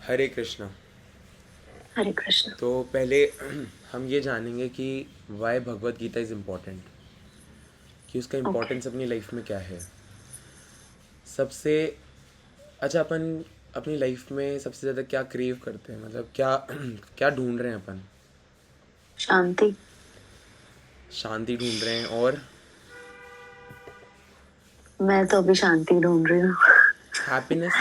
हरे कृष्णा। हरे कृष्ण। तो पहले हम ये जानेंगे कि why Bhagavad Gita is important, कि उसका ओके। इम्पोर्टेंस अपनी लाइफ में क्या है। सबसे अच्छा, अपन अपनी लाइफ में सबसे ज़्यादा क्या क्रेव करते हैं, मतलब क्या क्या ढूंढ रहे हैं अपन। शांति। शांति ढूंढ रहे हैं, और मैं तो अभी शांति ढूंढ रही हूँ। हैप्पीनेस।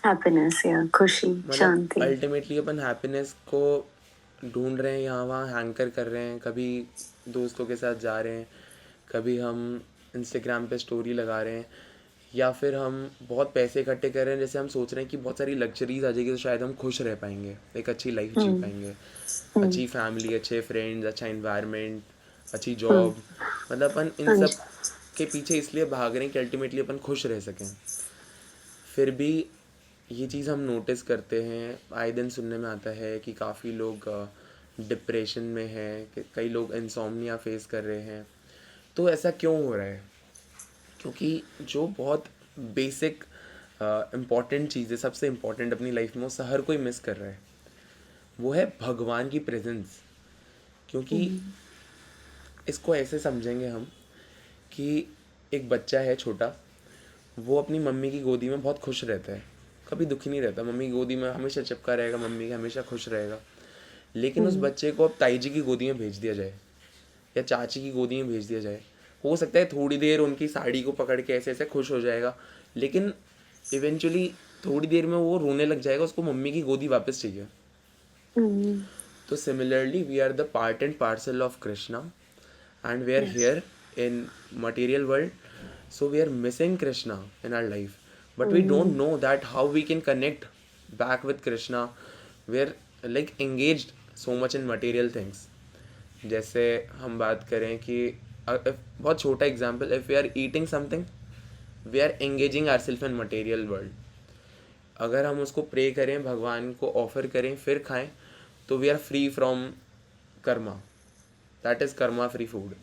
हैप्पीनेस या खुशी, मतलब शांति। अल्टीमेटली अपन हैप्पीनेस को ढूंढ रहे हैं, यहाँ वहाँ हैंकर कर रहे हैं, कभी दोस्तों के साथ जा रहे हैं, कभी हम इंस्टाग्राम पे स्टोरी लगा रहे हैं, या फिर हम बहुत पैसे इकट्ठे कर रहे हैं, जैसे हम सोच रहे हैं कि बहुत सारी लग्जरीज आ जाएगी तो शायद हम खुश रह पाएंगे, एक अच्छी लाइफ जी हम्म। पाएंगे, हम्म। अच्छी फैमिली, अच्छे फ्रेंड्स, अच्छा इन्वायरमेंट, अच्छी हम्म। जॉब। मतलब अपन इन हाँ सब जी। के पीछे इसलिए भाग रहे हैं कि अल्टीमेटली अपन खुश रह सकें। फिर भी ये चीज़ हम नोटिस करते हैं, आए दिन सुनने में आता है कि काफ़ी लोग डिप्रेशन में हैं, कि कई लोग इंसोम्निया फेस कर रहे हैं। तो ऐसा क्यों हो रहा है? क्योंकि जो बहुत बेसिक इम्पॉर्टेंट चीज़ है, सबसे इम्पॉर्टेंट अपनी लाइफ में, वो हर कोई मिस कर रहा है। वो है भगवान की प्रेजेंस। क्योंकि हम्म। इसको ऐसे समझेंगे हम कि एक बच्चा है छोटा, वो अपनी मम्मी की गोदी में बहुत खुश रहता है, कभी दुखी नहीं रहता, मम्मी की गोदी में हमेशा चिपका रहेगा, मम्मी के हमेशा खुश रहेगा। लेकिन उस हम्म। बच्चे को अब ताई जी की गोदी में भेज दिया जाए, या चाची की गोदी में भेज दिया जाए, हो सकता है थोड़ी देर उनकी साड़ी को पकड़ के ऐसे ऐसे खुश हो जाएगा, लेकिन इवेंचुअली थोड़ी देर में वो रोने लग जाएगा, उसको मम्मी की गोदी वापस चाहिए। हम्म। तो similarly we are the part and parcel of Krishna, and we are yes. here in material world, so we are missing krishna in our life, but we don't hmm. know that how we can connect back with krishna. We are like engaged so much in material things. जैसे हम बात करें कि बहुत छोटा example, if we are eating something, we are engaging our self in material world. अगर हम उसको प्रे करें, भगवान को ऑफर करें, फिर खाएं, तो we are free from karma, that is karma free food.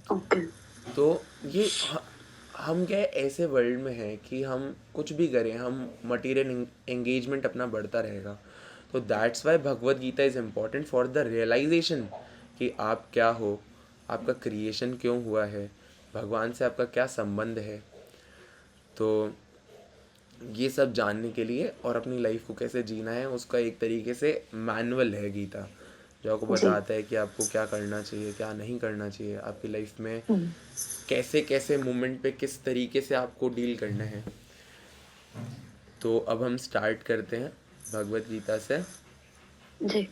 Okay. तो ये हम क्या है, ऐसे वर्ल्ड में है कि हम कुछ भी करें, हम मटेरियल एंगेजमेंट अपना बढ़ता रहेगा। तो that's why Bhagavad Gita is important for the realisation कि आप क्या हो, आपका क्रिएशन क्यों हुआ है, भगवान से आपका क्या संबंध है। तो ये सब जानने के लिए और अपनी लाइफ को कैसे जीना है, उसका एक तरीके से मैनुअल है गीता, जो आपको जी। बताता है कि आपको क्या करना चाहिए, क्या नहीं करना चाहिए, आपकी लाइफ में हम्म। कैसे कैसे मोमेंट पे किस तरीके से आपको डील करना है। तो अब हम स्टार्ट करते हैं भगवत गीता से। जी।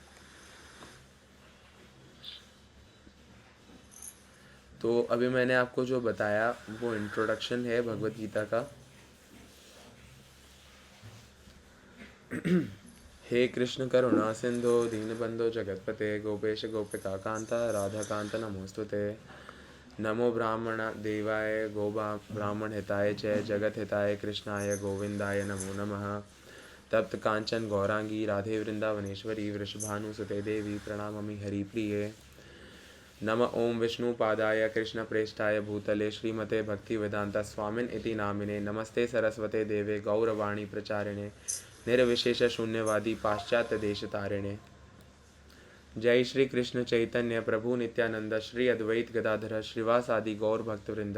तो अभी मैंने आपको जो बताया वो इंट्रोडक्शन है भगवत गीता का। हे कृष्ण करुणा सिंधु दीनबंधो जगतपते गोपेश गोपिका कांता राधा कांता नमोस्तुते। नमो ब्राह्मण देवाय गो ब्राह्मण हिताय च जगत हिताय कृष्णाय गोविंदाय नमो नमः। तप्त कांचन गौरांगी राधे वृंदावनेश्वरी वृषभानुसुते देवी प्रणमामि हरिप्रिये। नम ओं विष्णुपादाय कृष्णप्रेष्ठाय भूतले श्रीमते भक्तिवेदांता स्वामिन इति नामिने नमस्ते सरस्वते देवे गौरवाणी प्रचारिणे निर्विशेष शून्यवादी पाश्चात्य देश तारिणे। जय श्री कृष्ण चैतन्य प्रभु नित्यानंद श्री अद्वैत गदाधर श्रीवासादि गौर भक्तवृंद।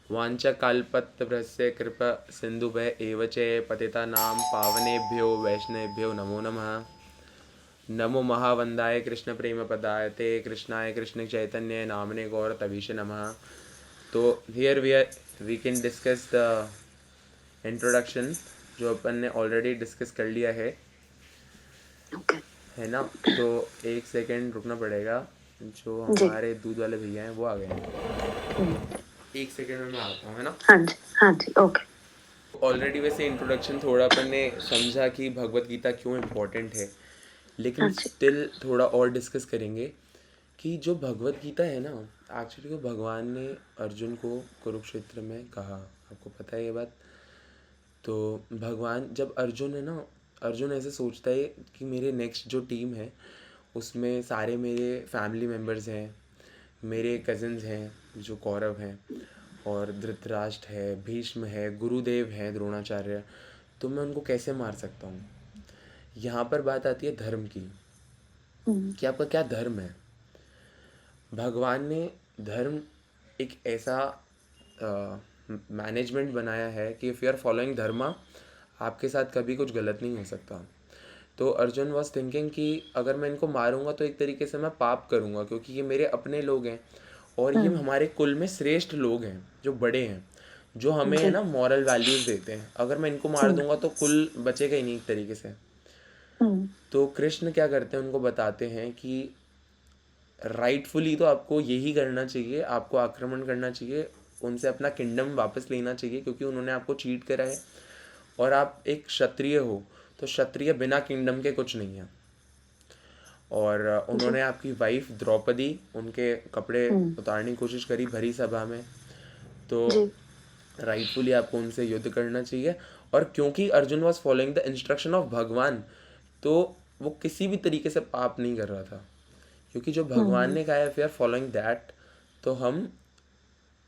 वाञ्छाकल्पतरुभ्यश्च कृपा सिन्धुभ्य एव च पतितानां पावनेभ्यो वैष्णवेभ्यो नमो नमः। नमो महावंदाय कृष्ण प्रेम पदाय ते कृष्णाय कृष्ण चैतन्य नामने गौर तवीश नमः। तो here we can discuss the introduction, जो अपन ने ऑलरेडी डिस्कस कर लिया ओके। है ना। तो एक सेकंड रुकना पड़ेगा, जो जी। हमारे दूध वाले भैया हैं वो आ गए हैं। हम्म। एक सेकंड में मैं आता हूँ, है ना। हाँ जी, हाँ जी। ओके। ऑलरेडी वैसे इंट्रोडक्शन थोड़ा अपन ने समझा कि भगवत गीता क्यों इम्पोर्टेंट है, लेकिन हाँ जी। स्टिल थोड़ा और डिस्कस करेंगे कि जो भगवत गीता है ना, एक्चुअली वो भगवान ने अर्जुन को कुरुक्षेत्र में कहा, आपको पता है ये बात। तो भगवान जब अर्जुन है ना, अर्जुन ऐसे सोचता है कि मेरे नेक्स्ट जो टीम है उसमें सारे मेरे फैमिली मेम्बर्स हैं, मेरे कज़न्स हैं जो कौरव हैं, और धृतराष्ट्र है, भीष्म है, गुरुदेव हैं, द्रोणाचार्य। तो मैं उनको कैसे मार सकता हूँ। यहाँ पर बात आती है धर्म की, कि आपका क्या धर्म है। भगवान ने धर्म एक ऐसा मैनेजमेंट बनाया है कि इफ़ यू आर फॉलोइंग धर्मा, आपके साथ कभी कुछ गलत नहीं हो सकता। तो अर्जुन वॉज थिंकिंग कि अगर मैं इनको मारूंगा तो एक तरीके से मैं पाप करूंगा, क्योंकि ये मेरे अपने लोग हैं और ये हमारे कुल में श्रेष्ठ लोग हैं, जो बड़े हैं, जो हमें है जी। ना मॉरल वैल्यूज़ देते हैं। अगर मैं इनको मार दूंगा तो कुल बचेगा ही नहीं एक तरीके से। तो कृष्ण क्या करते हैं, उनको बताते हैं कि राइटफुली तो आपको यही करना चाहिए, आपको आक्रमण करना चाहिए, उनसे अपना किंगडम वापस लेना चाहिए, क्योंकि उन्होंने आपको चीट करा है और आप एक क्षत्रिय हो, तो क्षत्रिय बिना किंगडम के कुछ नहीं है। और जी। उन्होंने आपकी वाइफ द्रौपदी, उनके कपड़े हम्म। उतारने की कोशिश करी भरी सभा में। तो जी। राइटफुली आपको उनसे युद्ध करना चाहिए। और क्योंकि Arjun was following the instruction of भगवान, तो वो किसी भी तरीके से पाप नहीं कर रहा था, क्योंकि जो भगवान ने कहा है if you are following that, तो हम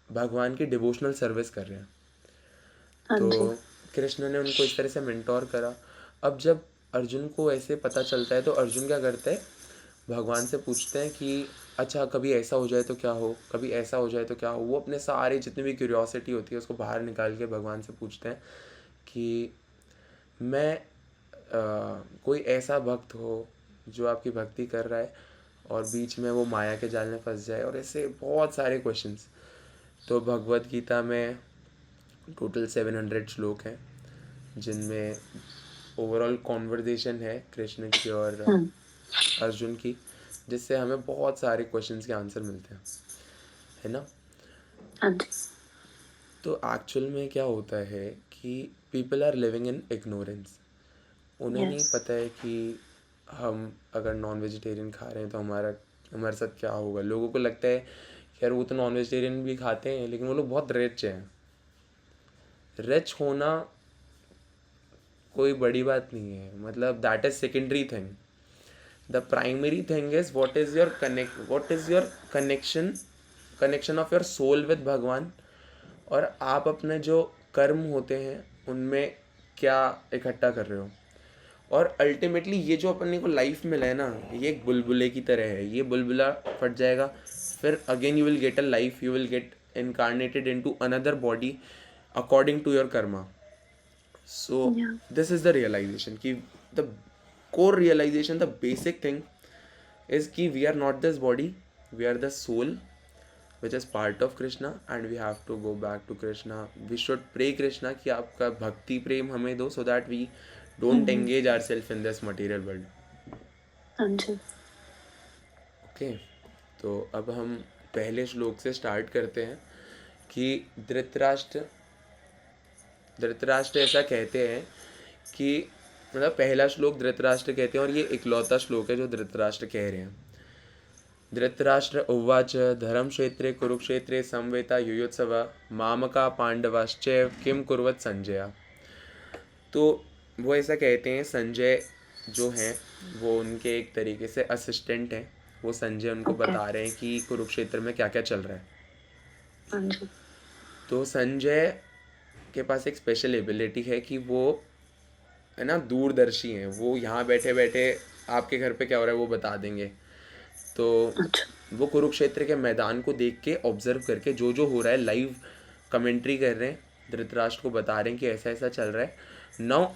भगवान की डिवोशनल सर्विस कर रहे हैं। हाँ तो जी। कृष्ण ने उनको इस तरह से मेंटोर करा। अब जब अर्जुन को ऐसे पता चलता है तो अर्जुन क्या करते हैं, भगवान से पूछते हैं कि अच्छा कभी ऐसा हो जाए तो क्या हो, कभी ऐसा हो जाए तो क्या हो। वो अपने सारे जितनी भी क्यूरियोसिटी होती है उसको बाहर निकाल के भगवान से पूछते हैं कि मैं कोई ऐसा भक्त हो जो आपकी भक्ति कर रहा है और बीच में वो माया के जाल में फंस जाए, और ऐसे बहुत सारे क्वेश्चंस। तो भगवत गीता में टोटल 700 श्लोक हैं, जिनमें ओवरऑल कॉन्वर्जेशन है कृष्ण की और अर्जुन की, जिससे हमें बहुत सारे क्वेश्चंस के आंसर मिलते हैं, है ना। हाँ जी। तो एक्चुअल में क्या होता है कि people are living in ignorance. उन्हें नहीं यस। पता है कि हम अगर नॉन वेजिटेरियन खा रहे हैं तो हमारे साथ क्या होगा। लोगों को लगता है कि यार वो तो नॉन वेजिटेरियन भी खाते हैं, लेकिन वो लोग बहुत रिच हैं। रिच होना कोई बड़ी बात नहीं है, मतलब that is secondary thing. The primary thing is what is your connection of your soul with भगवान, और आप अपने जो कर्म होते हैं उनमें क्या इकट्ठा कर रहे हो। और अल्टीमेटली ये जो अपने को लाइफ मिला है ना, ये एक बुलबुले की तरह है। ये बुलबुला फट जाएगा, फिर again you will get a life, you will get incarnated into another body according to your karma. So yeah. This is the realisation कि the core realisation, the basic thing is कि we are not this body, we are the soul which is part of Krishna and we have to go back to Krishna. We should pray Krishna कि आपका भक्ति प्रेम हमें दो, so that we don't engage ourselves in this material world. हाँ जी। Okay, तो अब हम पहले श्लोक से स्टार्ट करते हैं कि धृतराष्ट्र ऐसा कहते हैं कि मतलब पहला श्लोक धृतराष्ट्र कहते हैं और ये इकलौता श्लोक है जो धृतराष्ट्र कह रहे हैं। धृतराष्ट्र उवाच धर्मक्षेत्रे कुरुक्षेत्रे समवेता युयुत्सव मामका पांडवाश्चैव किम कुर्वत संजय। तो वो ऐसा कहते हैं, संजय जो हैं वो उनके एक तरीके से असिस्टेंट हैं। वो संजय उनको ओके। बता रहे हैं कि कुरुक्षेत्र में क्या क्या चल रहा है। हाँ जी। तो संजय के पास एक स्पेशल एबिलिटी है कि वो है ना दूरदर्शी हैं। वो यहाँ बैठे बैठे आपके घर पे क्या हो रहा है वो बता देंगे। तो अच्छा। वो कुरुक्षेत्र के मैदान को देख के ऑब्जर्व करके जो जो हो रहा है लाइव कमेंट्री कर रहे हैं, धृतराष्ट्र को बता रहे हैं कि ऐसा ऐसा चल रहा है। नाउ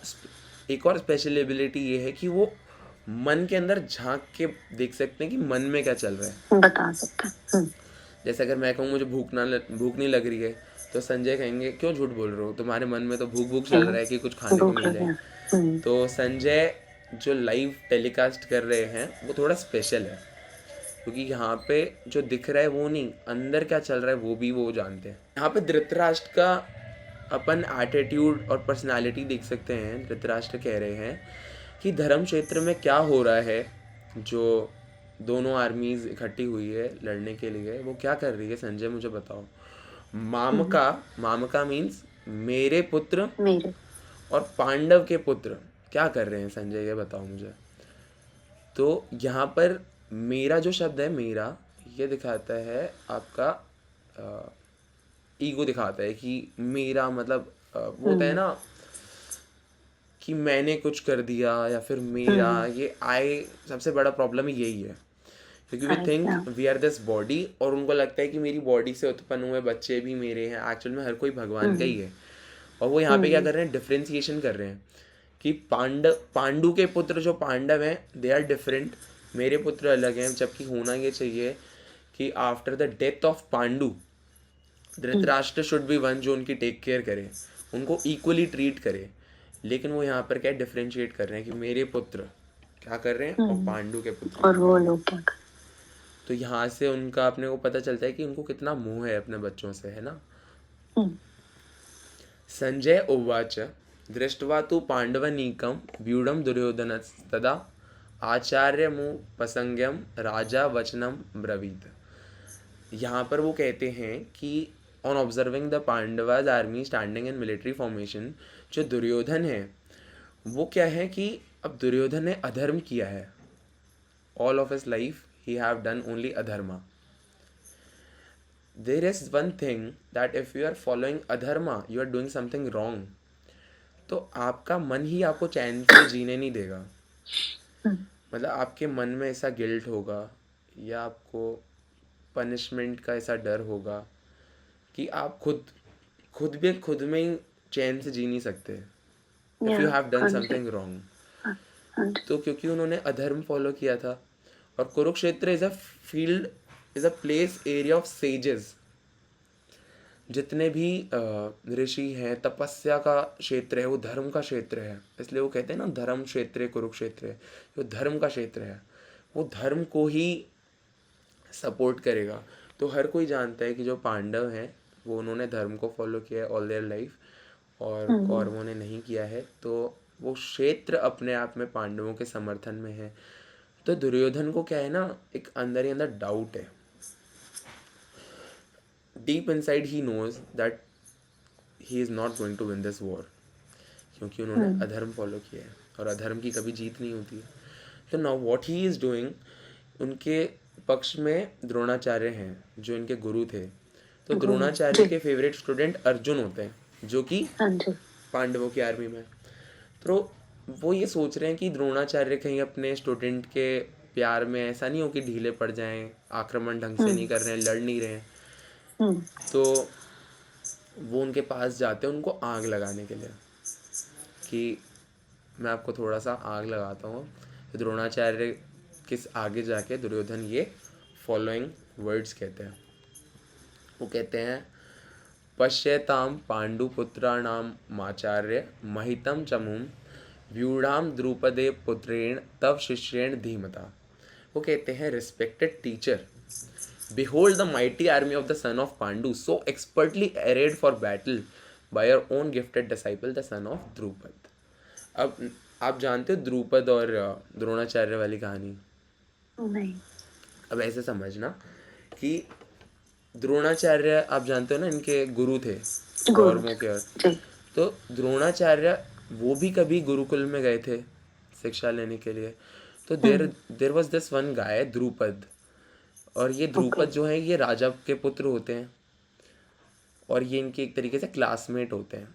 एक और स्पेशल एबिलिटी ये है कि वो मन के अंदर झांक के देख सकते हैं कि मन में क्या चल रहा है। बता सकते हैं। जैसे अगर मैं कहूँ मुझे भूख नहीं लग रही है, तो संजय कहेंगे क्यों झूठ बोल रहे हो, तुम्हारे मन में तो भूख भूख चल रहा है कि कुछ खाने को भूख मिल लगे। जाए। तो संजय जो लाइव टेलीकास्ट कर रहे हैं वो थोड़ा स्पेशल है, क्योंकि यहाँ पे जो दिख रहा है वो नहीं, अंदर क्या चल रहा है वो भी वो जानते हैं। यहाँ पे धृतराष्ट्र का अपन एटीट्यूड और पर्सनालिटी देख सकते हैं। धृतराष्ट्र कह रहे हैं कि धर्म क्षेत्र में क्या हो रहा है, जो दोनों आर्मीज इकट्ठी हुई है लड़ने के लिए, वो क्या कर रही है संजय मुझे बताओ। मामका मीन्स मेरे पुत्र मेरे। और पांडव के पुत्र क्या कर रहे हैं संजय, ये बताओ मुझे। तो यहाँ पर मेरा जो शब्द है, मेरा, ये दिखाता है आपका ईगो दिखाता है कि मेरा मतलब वो होता है ना कि मैंने कुछ कर दिया या फिर मेरा ये आई सबसे बड़ा प्रॉब्लम यही है, क्योंकि we think yeah. We are this body और उनको लगता है कि मेरी बॉडी से उत्पन्न हुए बच्चे भी मेरे हैं। एक्चुअल में हर कोई भगवान का ही है। और वो यहाँ पे क्या कर रहे हैं, डिफ्रेंसिएशन कर रहे हैं कि पांडु के पुत्र जो पांडव हैं दे आर डिफरेंट, मेरे पुत्र अलग हैं। जबकि होना ये चाहिए कि after the death of Pandu Dhritarashtra should be one जो उनकी टेक केयर करे, उनको इक्वली ट्रीट करे। लेकिन वो यहाँ पर क्या डिफ्रेंशिएट कर रहे हैं कि मेरे पुत्र क्या कर रहे हैं और पांडु के पुत्र और वो लोग क्या कर तो यहाँ से उनका अपने को पता चलता है कि उनको कितना मोह है अपने बच्चों से, है ना। संजय उवाच दृष्ट्वा तु पांडवनीकं व्यूढ़ं दुर्योधनस्तदा आचार्यमुपसंज्ञं राजा वचनम ब्रवीत। यहाँ पर वो कहते हैं कि on observing the Pandavas army standing in military formation, जो दुर्योधन है वो क्या है कि अब दुर्योधन ने अधर्म किया है। All of his life he have done only adharma. There is one thing that if you are following adharma, you are doing something wrong. तो आपका मन ही आपको चैन से जीने नहीं देगा। मतलब आपके मन में ऐसा गिल्ट होगा या आपको पनिशमेंट का ऐसा डर होगा कि आप खुद में ही चैन से जी नहीं सकते if you have done something wrong. तो क्योंकि उन्होंने अधर्म फॉलो किया था और Kurukshetra is a field, is a place area of sages. जितने भी ऋषि हैं, तपस्या का क्षेत्र है, वो धर्म का क्षेत्र है। इसलिए वो कहते हैं ना धर्म क्षेत्र कुरुक्षेत्र है, वो धर्म का क्षेत्र है, वो धर्म को ही सपोर्ट करेगा। तो हर कोई जानता है कि जो पांडव हैं वो उन्होंने धर्म को फॉलो किया है ऑल देयर लाइफ और कौरवों ने नहीं किया है। तो वो क्षेत्र अपने आप में पांडवों के समर्थन में है। तो दुर्योधन को क्या है ना, एक अंदर ही अंदर डाउट है। Deep inside he knows that he is not going to win this war, क्योंकि उन्होंने अधर्म फॉलो किया है और अधर्म की कभी जीत नहीं होती है। तो now what he is doing, उनके पक्ष में द्रोणाचार्य हैं जो इनके गुरु थे। तो द्रोणाचार्य के फेवरेट स्टूडेंट अर्जुन होते हैं जो कि पांडवों की आर्मी में। तो वो ये सोच रहे हैं कि द्रोणाचार्य कहीं अपने स्टूडेंट के प्यार में ऐसा नहीं हो कि ढीले पड़ जाएं, आक्रमण ढंग से नहीं कर रहे हैं, लड़ नहीं रहे हैं। तो वो उनके पास जाते हैं उनको आग लगाने के लिए कि मैं आपको थोड़ा सा आग लगाता हूँ। तो द्रोणाचार्य किस आगे जाके दुर्योधन ये फॉलोइंग वर्ड्स कहते हैं। वो कहते हैं पश्यताम पांडुपुत्राणाम माचार्य महितम चमुम व्यूढ़ाम द्रुपदे पुत्रेण तव शिष्येण धीमता। वो कहते हैं respected teacher, behold the mighty army of the son of Pandu so expertly arrayed for battle by your own gifted disciple the son of Drupad। अब आप जानते हो द्रुपद और द्रोणाचार्य वाली कहानी? नहीं। अब ऐसे समझना कि द्रोणाचार्य आप जानते हो ना, इनके गुरु थे कौरवों के। तो द्रोणाचार्य वो भी कभी गुरुकुल में गए थे शिक्षा लेने के लिए। तो there was this one guy Drupad, और ये द्रुपद जो है ये राजा के पुत्र होते हैं और ये इनके एक तरीके से क्लासमेट होते हैं,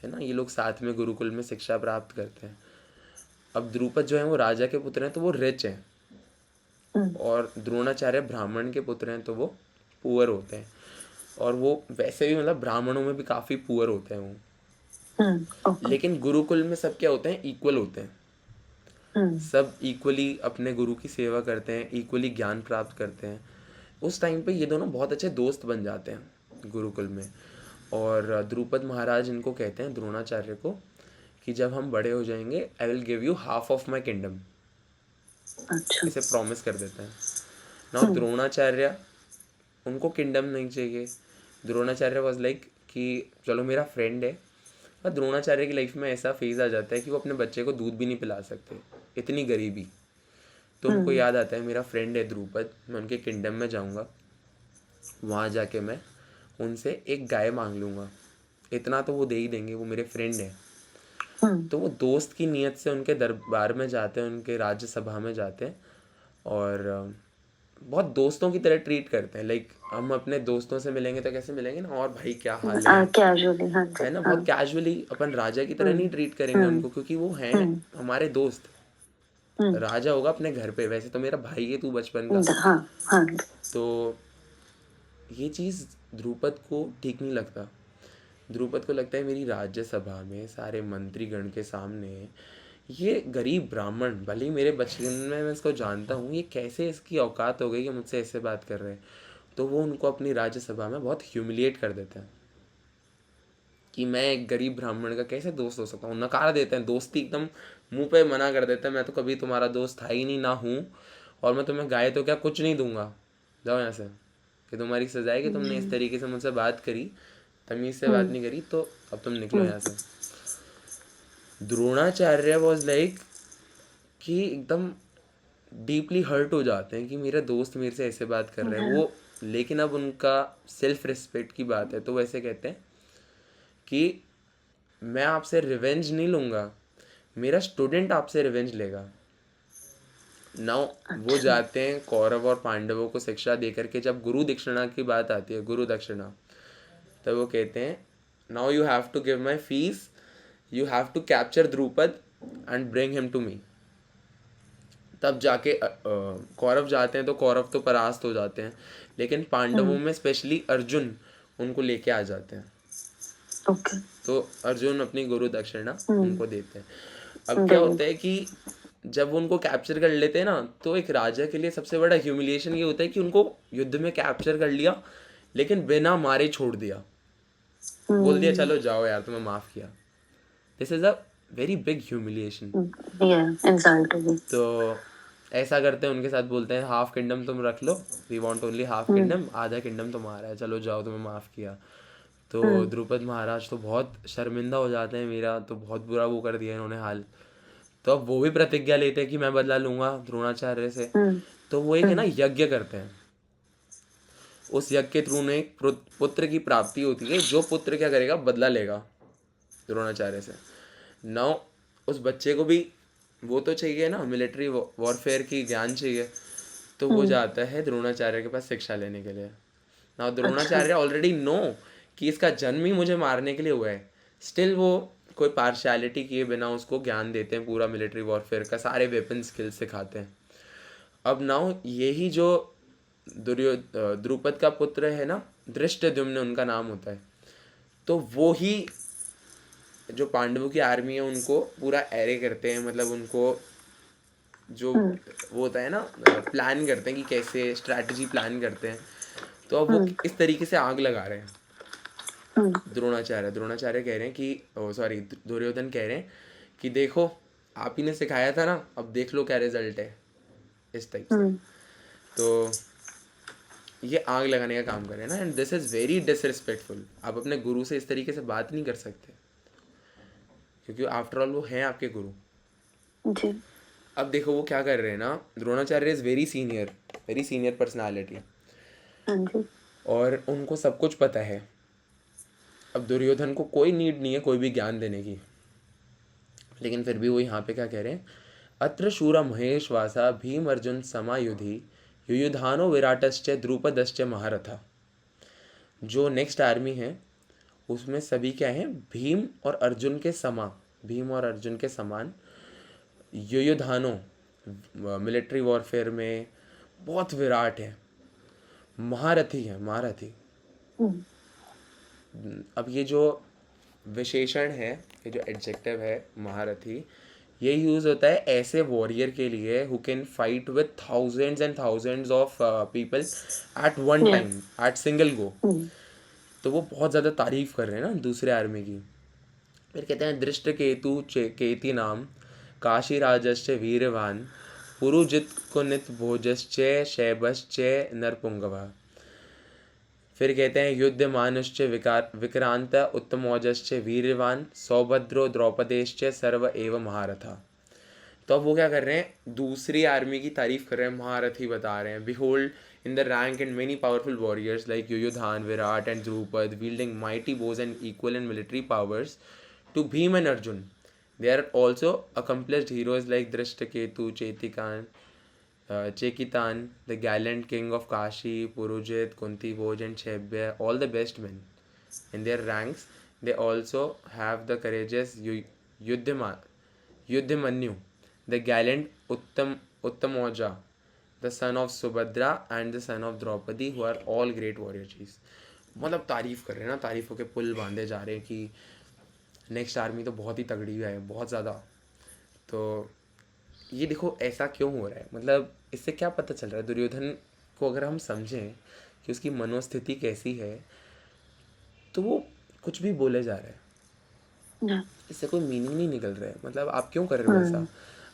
है ना। ये लोग साथ में गुरुकुल में शिक्षा प्राप्त करते हैं। अब द्रुपद जो है वो राजा के पुत्र हैं तो वो रिच हैं और द्रोणाचार्य ब्राह्मण के पुत्र हैं तो वो पुअर होते हैं। और वो वैसे भी मतलब ब्राह्मणों में भी काफ़ी पुअर होते हैं वो। लेकिन गुरुकुल में सब क्या होते हैं, इक्वल होते हैं। सब इक्वली अपने गुरु की सेवा करते हैं, इक्वली ज्ञान प्राप्त करते हैं। उस टाइम पे ये दोनों बहुत अच्छे दोस्त बन जाते हैं गुरुकुल में। और द्रुपद महाराज इनको कहते हैं द्रोणाचार्य को कि जब हम बड़े हो जाएंगे I will give you half of my kingdom. इसे प्रॉमिस कर देते हैं ना। द्रोणाचार्य उनको किंगडम नहीं चाहिए। द्रोणाचार्य वॉज लाइक कि चलो मेरा फ्रेंड है। और द्रोणाचार्य की लाइफ में ऐसा फेज आ जाता है कि वो अपने बच्चे को दूध भी नहीं पिला सकते, इतनी गरीबी। तो उनको याद आता है मेरा फ्रेंड है द्रुपद, मैं उनके किंगडम में जाऊंगा, वहाँ जाके मैं उनसे एक गाय मांग लूँगा, इतना तो वो दे ही देंगे, वो मेरे फ्रेंड है। तो वो दोस्त की नीयत से उनके दरबार में जाते हैं, उनके राज्यसभा में जाते हैं और बहुत दोस्तों की तरह ट्रीट करते हैं। लाइक हम अपने दोस्तों से मिलेंगे तो कैसे मिलेंगे ना, और भाई क्या हाल है कैजुअली, हाँ जी, है ना, हाँ। बहुत कैजुअली। अपन राजा की तरह नहीं ट्रीट करेंगे उनको, क्योंकि वो हैं हमारे दोस्त। राजा होगा अपने घर पे, वैसे तो मेरा भाई है तू बचपन का। हाँ हाँ। तो ये चीज़ द्रुपद को ठीक नहीं लगता। द्रुपद को लगता है मेरी राज्यसभा में सारे मंत्रीगण के सामने ये गरीब ब्राह्मण, भले ही मेरे बचपन में मैं इसको जानता हूँ, ये कैसे इसकी औकात हो गई कि मुझसे ऐसे बात कर रहे हैं। तो वो उनको अपनी राज्यसभा में बहुत ह्यूमिलिएट कर देते हैं कि मैं एक गरीब ब्राह्मण का कैसे दोस्त हो सकता हूँ। नकार देते हैं, दोस्ती एकदम मुंह पे मना कर देते हैं, मैं तो कभी तुम्हारा दोस्त था ही नहीं, ना हूँ, और मैं तुम्हें गाय तो क्या कुछ नहीं दूंगा, जाओ यहाँ से, कि तुम्हारी सजा है कि तुमने इस तरीके से मुझसे बात करी, तमीज़ से बात नहीं करी, तो अब तुम निकलो यहाँ से। द्रोणाचार्य वॉज लाइक कि एकदम डीपली हर्ट हो जाते हैं कि मेरा दोस्त मेरे से ऐसे बात कर रहे हैं वो। लेकिन अब उनका सेल्फ रिस्पेक्ट की बात है, तो वैसे कहते हैं कि मैं आपसे रिवेंज नहीं लूँगा, मेरा स्टूडेंट आपसे रिवेंज लेगा। नाउ वो जाते हैं कौरव और पांडवों को शिक्षा दे करके, जब गुरु दक्षिणा की बात आती है, गुरु दक्षिणा, तब वो कहते हैं now you have to give my fees, you have to capture Drupad and bring him to me. तब जाके कौरव जाते हैं, तो कौरव तो परास्त हो जाते हैं, लेकिन पांडवों में स्पेशली अर्जुन उनको लेके आ जाते हैं। ओके। तो अर्जुन अपनी गुरु दक्षिणा उनको देते हैं। अब क्या होता है कि जब वो उनको कैप्चर कर लेते हैं ना, तो एक राजा के लिए सबसे बड़ा ह्यूमिलिएशन ये होता है कि उनको युद्ध में कैप्चर कर लिया, लेकिन बिना मारे छोड़ दिया, बोल दिया चलो जाओ यार, तुम्हें माफ किया। This is a very big humiliation. तो ऐसा करते हैं, उनके साथ बोलते हैं हाफ किंगडम तुम रख लो, we want only half kingdom, आधा किंगडम तुम्हारा है, चलो जाओ, तुम्हें माफ़ किया। तो द्रुपद महाराज तो बहुत शर्मिंदा हो जाते हैं, मेरा तो बहुत बुरा वो कर दिया इन्होंने हाल। तो अब वो भी प्रतिज्ञा लेते हैं कि मैं बदला लूँगा द्रोणाचार्य से। तो वो एक है ना यज्ञ करते हैं, उस यज्ञ के थ्रू उन्हें एक पुत्र की प्राप्ति होती है, जो पुत्र क्या करेगा, बदला लेगा द्रोणाचार्य से। नाउ उस बच्चे को भी वो तो चाहिए ना, मिलिट्री वॉरफेयर की ज्ञान चाहिए, तो वो जाता है द्रोणाचार्य के पास शिक्षा लेने के लिए। नाउ द्रोणाचार्य ऑलरेडी नो कि इसका जन्म ही मुझे मारने के लिए हुआ है, स्टिल वो कोई पार्शियलिटी किए बिना उसको ज्ञान देते हैं, पूरा मिलिट्री वॉरफेयर का सारे वेपन स्किल्स सिखाते हैं। अब नाउ यही जो द्रुपद का पुत्र है ना, धृष्टद्युम्न उनका नाम होता है, तो वो ही जो पांडवों की आर्मी है उनको पूरा एरे करते हैं, मतलब उनको जो वो होता है ना प्लान करते हैं कि कैसे स्ट्रैटेजी प्लान करते हैं। तो अब वो इस तरीके से आग लगा रहे हैं। द्रोणाचार्य कह रहे हैं कि सॉरी दुर्योधन कह रहे हैं कि देखो आप ही ने सिखाया था ना, अब देख लो क्या रिजल्ट है, इस टाइप से। तो ये आग लगाने का काम कर रहे हैं ना, and this is very disrespectful. आप अपने गुरु से इस तरीके से बात नहीं कर सकते, क्योंकि आफ्टर ऑल वो हैं आपके गुरु जी। अब देखो वो क्या कर रहे हैं ना, Dronacharya is very senior personality, और उनको सब कुछ पता है। अब दुर्योधन को कोई नीड नहीं है कोई भी ज्ञान देने की, लेकिन फिर भी वो यहाँ पे क्या कह रहे हैं, अत्र शूरा महेश वासा भीम अर्जुन समायुधि युयुधानो विराटश्च द्रुपदश्च महारथा। जो नेक्स्ट आर्मी है उसमें सभी क्या हैं, भीम और अर्जुन के समान युयुधानो मिलिट्री वॉरफेयर में बहुत विराट है, महारथी है, महारथी। अब ये जो विशेषण है, ये जो एडजेक्टिव है महारथी, ये यूज़ होता है ऐसे वॉरियर के लिए who can fight with thousands and thousands of people at one time, at single go. तो वो बहुत ज़्यादा तारीफ कर रहे हैं ना दूसरे आर्मी की। फिर कहते हैं दृष्ट केतु केति नाम काशी राजश्च वीरवान पुरुजित कुनित भोजश्च शैबश्च नरपुंगवा। फिर कहते हैं युद्धमानश्च विक्रांत उत्तमौजश्च वीरवान सौभद्रो द्रौपदेश्च सर्व एव महारथा। तो अब वो क्या कर रहे हैं, दूसरी आर्मी की तारीफ कर रहे हैं, महारथी बता रहे हैं। Behold in the rank and many powerful warriors like Yuyudhan, Virat and Drupad wielding mighty bows and equal in military powers to Bhim and Arjun. There are also accomplished heroes like Drishtaketu, Chetikan, Chekitan, the gallant king of Kashi, Purujit, Kunti Bhoj and Shebya, all the best men. In their ranks, they also have the courageous Yuddhamanyu, the gallant Uttamoja, the son of Subhadra and the son of Draupadi, who are all great warrior chiefs. मतलब तारीफ कर रहे हैं ना, तारीफों के पुल बांधे जा रहे हैं कि नेक्स्ट आर्मी तो बहुत ही तगड़ी है, बहुत ज़्यादा। तो ये देखो ऐसा क्यों हो रहा है, मतलब इससे क्या पता चल रहा है, दुर्योधन को अगर हम समझें कि उसकी मनोस्थिति कैसी है, तो वो कुछ भी बोले जा रहा है, Yeah. इससे कोई मीनिंग नहीं निकल रहा है। मतलब आप क्यों कर रहे हो ऐसा?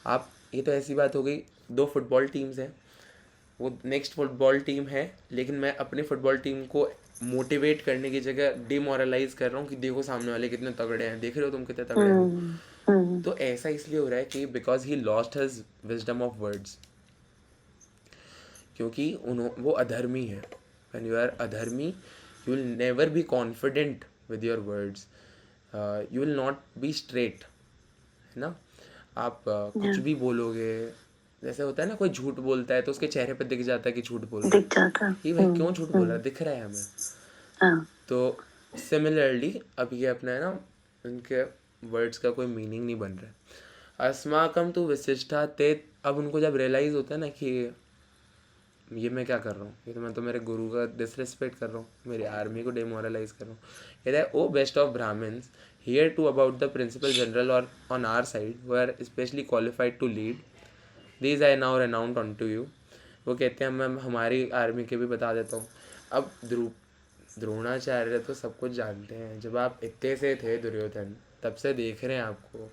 आप, ये तो ऐसी बात हो गई, 2 फुटबॉल टीम्स हैं, वो नेक्स्ट फुटबॉल टीम है, लेकिन मैं अपने फुटबॉल टीम को मोटिवेट करने की जगह डिमोरलाइज कर रहा हूँ कि देखो सामने वाले कितने तगड़े हैं, देख रहे हो तुम कितने तगड़े हो। तो ऐसा इसलिए हो रहा है कि because he lost his wisdom of words, क्योंकि वो अधर्मी है। व्हेन यू आर अधर्मी, you will never be confident with your words, you will not be straight, है ना। आप कुछ भी बोलोगे, जैसे होता है ना, कोई झूठ बोलता है तो उसके चेहरे पे दिख जाता है कि झूठ बोल रहा है, दिख जाता। कि भाई क्यों झूठ बोल रहा है, दिख रहा है हमें। हाँ, तो सिमिलरली अब ये अपना है ना, उनके वर्ड्स का कोई मीनिंग नहीं बन रहा है। अस्माकम तो विशिष्टा ते, अब उनको जब रियलाइज होता है ना कि ये मैं क्या कर रहा हूँ, ये तो मैं तो मेरे गुरु का डिसरिस्पेक्ट कर रहा हूँ, मेरी आर्मी को डिमोरलाइज कर रहा हूँ। कहता है, O best of Brahmins, hear too about the principal general और on our side who are specially qualified to lead, these I now renowned on to you. वो कहते हैं मैं हमारी आर्मी के भी बता देता हूँ। अब द्रोणाचार्य तो सब कुछ जानते हैं, जब आप इतने से थे दुर्योधन, तब से देख रहे हैं आपको,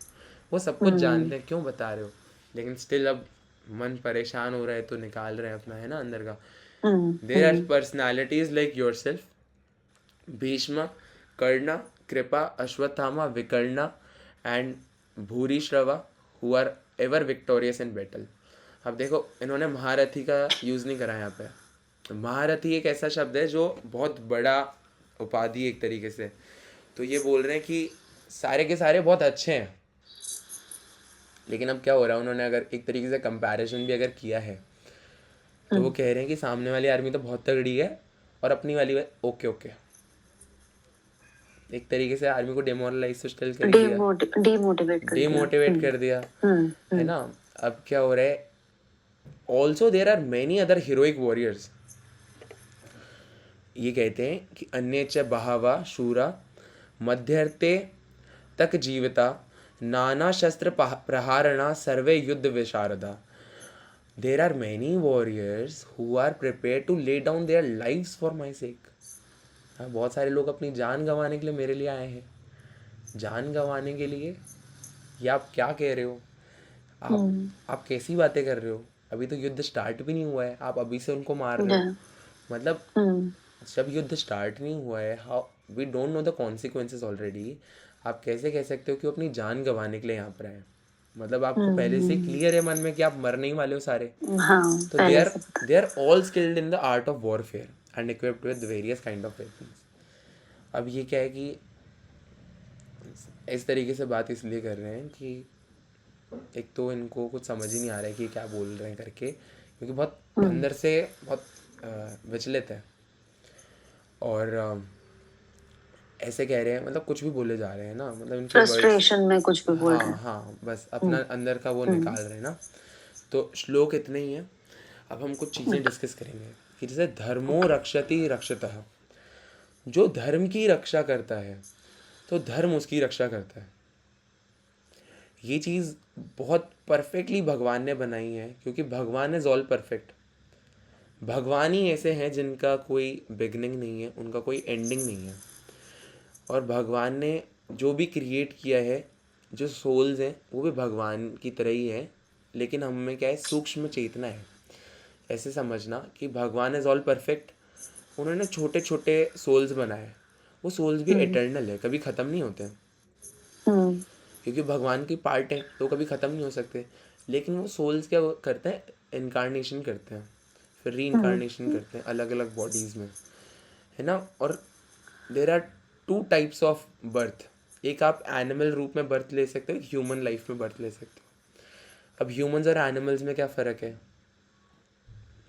वो सब कुछ जानते हैं, क्यों बता रहे हो? लेकिन स्टिल अब मन परेशान हो रहा है तो निकाल रहे हैं अपना, है ना, अंदर का। There are personalities like yourself, Bhishma, Karna, Kripa, Ashwatthama, Vikarna and Bhurishrava, who are ever victorious in battle. अब देखो, इन्होंने महारथी का यूज़ नहीं करा यहाँ पे। महारथी एक ऐसा शब्द है जो बहुत बड़ा उपाधि एक तरीके से, तो ये बोल रहे हैं कि सारे के सारे बहुत अच्छे हैं। लेकिन अब क्या हो रहा है, उन्होंने अगर एक तरीके से कंपैरिजन भी अगर किया है, तो वो कह रहे हैं कि सामने वाली आर्मी तो बहुत तगड़ी है और अपनी वाली ओके ओके, एक तरीके से आर्मी को डिमोरलाइज तो स्टिल कर दिया, डिमोटिवेट कर दिया, है ना। अब क्या हो रहा है, also there are many other heroic warriors. ये कहते हैं कि अन्य च बहावा शूरा मध्यर्ते तक जीविता नाना शस्त्र प्रहारणा सर्वे युद्ध विशारदा। There are many warriors who are prepare to lay down their lives for my sake. बहुत सारे लोग अपनी जान गंवाने के लिए मेरे लिए आए हैं। जान गंवाने के लिए? ये आप क्या कह रहे हो? आप कैसी बातें कर रहे हो? अभी तो युद्ध स्टार्ट भी नहीं हुआ है, आप अभी से उनको मार रहे हो। मतलब जब युद्ध स्टार्ट नहीं हुआ है, how we don't know the consequences already, आप कैसे कह सकते हो कि वो अपनी जान गंवाने के लिए यहाँ पर आए? मतलब आपको पहले से क्लियर है मन में कि आप मरने ही वाले हो सारे। तो they are all skilled in the art of warfare and equipped with various kind of weapons. अब ये क्या है कि इस तरीके से बात इसलिए कर रहे हैं कि एक तो इनको कुछ समझ ही नहीं आ रहा है कि क्या बोल रहे हैं करके, क्योंकि बहुत अंदर से बहुत विचलित है, और ऐसे कह रहे हैं, मतलब कुछ भी बोले जा रहे हैं ना, मतलब इनके फ्रस्ट्रेशन में कुछ भी बोल रहे हैं। हाँ, बस अपना अंदर का वो निकाल रहे हैं ना। तो श्लोक इतने ही है। अब हम कुछ चीज़ें डिस्कस करेंगे कि जैसे धर्मो रक्षति रक्षतः, जो धर्म की रक्षा करता है तो धर्म उसकी रक्षा करता है। ये चीज़ बहुत परफेक्टली भगवान ने बनाई है, क्योंकि भगवान इज ऑल परफेक्ट। भगवान ही ऐसे हैं जिनका कोई बिगनिंग नहीं है, उनका कोई एंडिंग नहीं है। और भगवान ने जो भी क्रिएट किया है, जो सोल्स हैं वो भी भगवान की तरह ही है, लेकिन हम में क्या है, सूक्ष्म चेतना है। ऐसे समझना कि भगवान इज ऑल परफेक्ट, उन्होंने छोटे छोटे सोल्स बनाए, वो सोल्स भी एटर्नल है, कभी ख़त्म नहीं होते हैं, क्योंकि भगवान की पार्ट है तो कभी ख़त्म नहीं हो सकते। लेकिन वो सोल्स क्या करते हैं, इनकारनेशन करते हैं, फिर री इनकारनेशन करते हैं अलग अलग बॉडीज़ में, है ना। और there are 2 types of birth. एक आप एनिमल रूप में बर्थ ले सकते हो, ह्यूमन लाइफ में बर्थ ले सकते हो। अब ह्यूमंस और एनिमल्स में क्या फ़र्क है?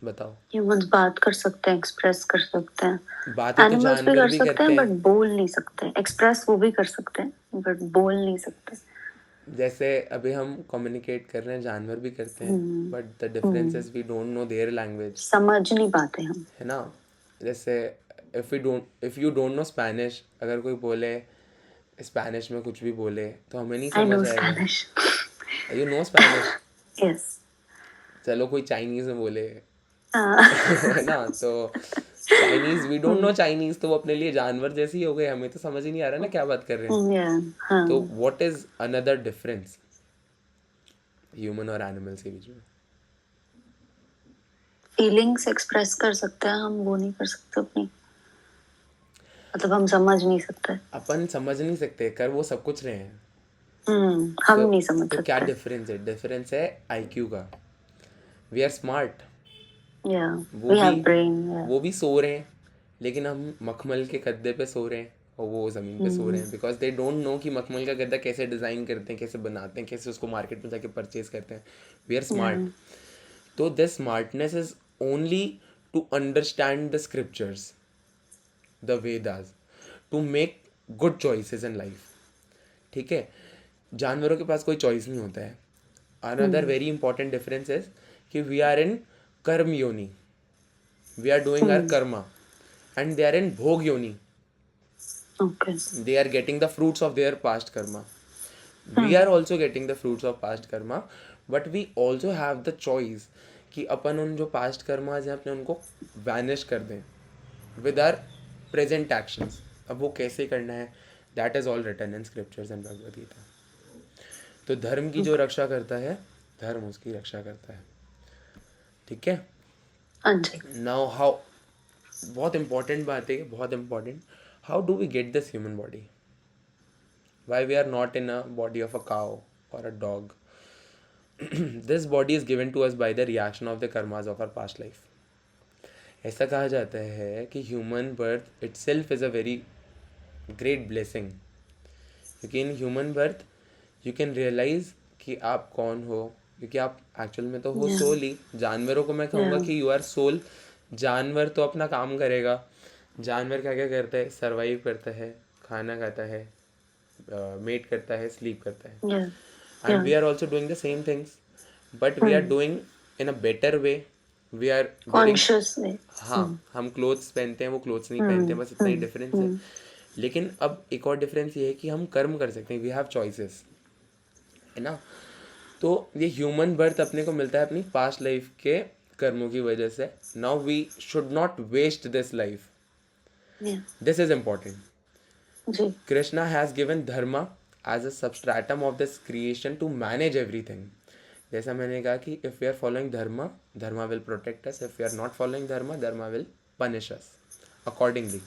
बताओ। ह्यूमंस बात कर सकते हैं, एक्सप्रेस कर सकते हैं, बातें तो एनिमल्स भी जानवर कर भी सकते करते हैं बट हैं। बोल नहीं सकते। एक्सप्रेस वो भी कर सकते हैं बट बोल नहीं सकते। जैसे अभी हम कम्युनिकेट कर रहे हैं, जानवर भी करते हैं, hmm but the difference hmm is we don't know their language, समझ नहीं पाते हम। है ना। जैसे if you don't know Spanish, अगर कोई बोले स्पेनिश में कुछ भी बोले तो हमें नहीं आई नो समझ आएगा। Spanish. You know Spanish. Yes. चलो कोई चाइनीज़ में बोले है ना, तो Chinese we don't know Chinese, तो वो अपने लिए जानवर जैसे ही हो गए, हमें तो समझ ही नहीं आ रहा ना क्या बात कर रहे हैं। या हाँ, तो what is another difference human और एनिमल्स के बीच में? फीलिंग्स एक्सप्रेस कर सकते हैं हम, वो नहीं कर सकते अपनी, मतलब हम समझ नहीं सकते। अपन समझ नहीं सकते, कर वो सब कुछ रहे हैं। हम तो नहीं समझ तो क्या सकते। डिफरेंस है? डिफरेंस है आईक्यू का। We are smart. या वो वी भी हैव ब्रेन। या वो भी सो रहे हैं, लेकिन हम मखमल के गद्दे पे सो रहे हैं और वो ज़मीन पे सो रहे हैं, बिकॉज दे डोंट नो कि मखमल का गद्दा कैसे डिज़ाइन करते हैं, कैसे बनाते हैं, कैसे उसको मार्केट में जाके परचेज करते हैं। वी आर या स्मार्ट। तो this smartness is only to understand the scriptures, the Vedas, to make good choices in life. ठीक है, जानवरों के पास कोई चॉइस नहीं होता है। Another very important difference is कि we are in karma yoni, we are doing our karma, and they are in bhog yoni, okay. they are getting the fruits of their past karma. We are also getting the fruits of past karma, but we also have the choice कि अपन उन जो past karmas हैं अपने उनको vanish कर दें with are present actions. अब वो कैसे करना है, that is all written in scriptures and Bhagavad Gita. तो धर्म की जो रक्षा करता है, धर्म उसकी रक्षा करता है। ठीक है। हाँ जी। नाउ हाउ, बहुत इंपॉर्टेंट बात है, बहुत important, how do we get this human body? Why we are not in a body of a cow or a dog? This body is given to us by the reaction of the karmas of our past life. ऐसा कहा जाता है कि human birth itself is a very great blessing, क्योंकि in human birth you can realise कि आप कौन हो, क्योंकि आप एक्चुअल में तो हो या सोल ही। जानवरों को मैं कहूँगा या कि यू आर सोल। जानवर तो अपना काम करेगा। जानवर क्या क्या करता है? सर्वाइव करता है, खाना खाता है, मेट करता है, स्लीप करता है। या या And we are also doing the same things, but we are doing in a better way. We are wearing, conscious way. हाँ, हम क्लोथ्स पहनते हैं, वो क्लोथ्स नहीं पहनते हैं, बस इतना ही डिफरेंस है। हम्म लेकिन अब एक और डिफरेंस ये है कि हम कर्म कर सकते हैं, वी हैव चॉइसेस, है ना। तो ये ह्यूमन बर्थ अपने को मिलता है अपनी पास्ट लाइफ के कर्मों की वजह से। Now we should not waste this life, yeah this is important. जी। Krishna has given dharma as a substratum of this creation to manage everything. जैसा मैंने कहा कि if we are following dharma, dharma will protect us. If we are not following dharma, dharma will punish us accordingly.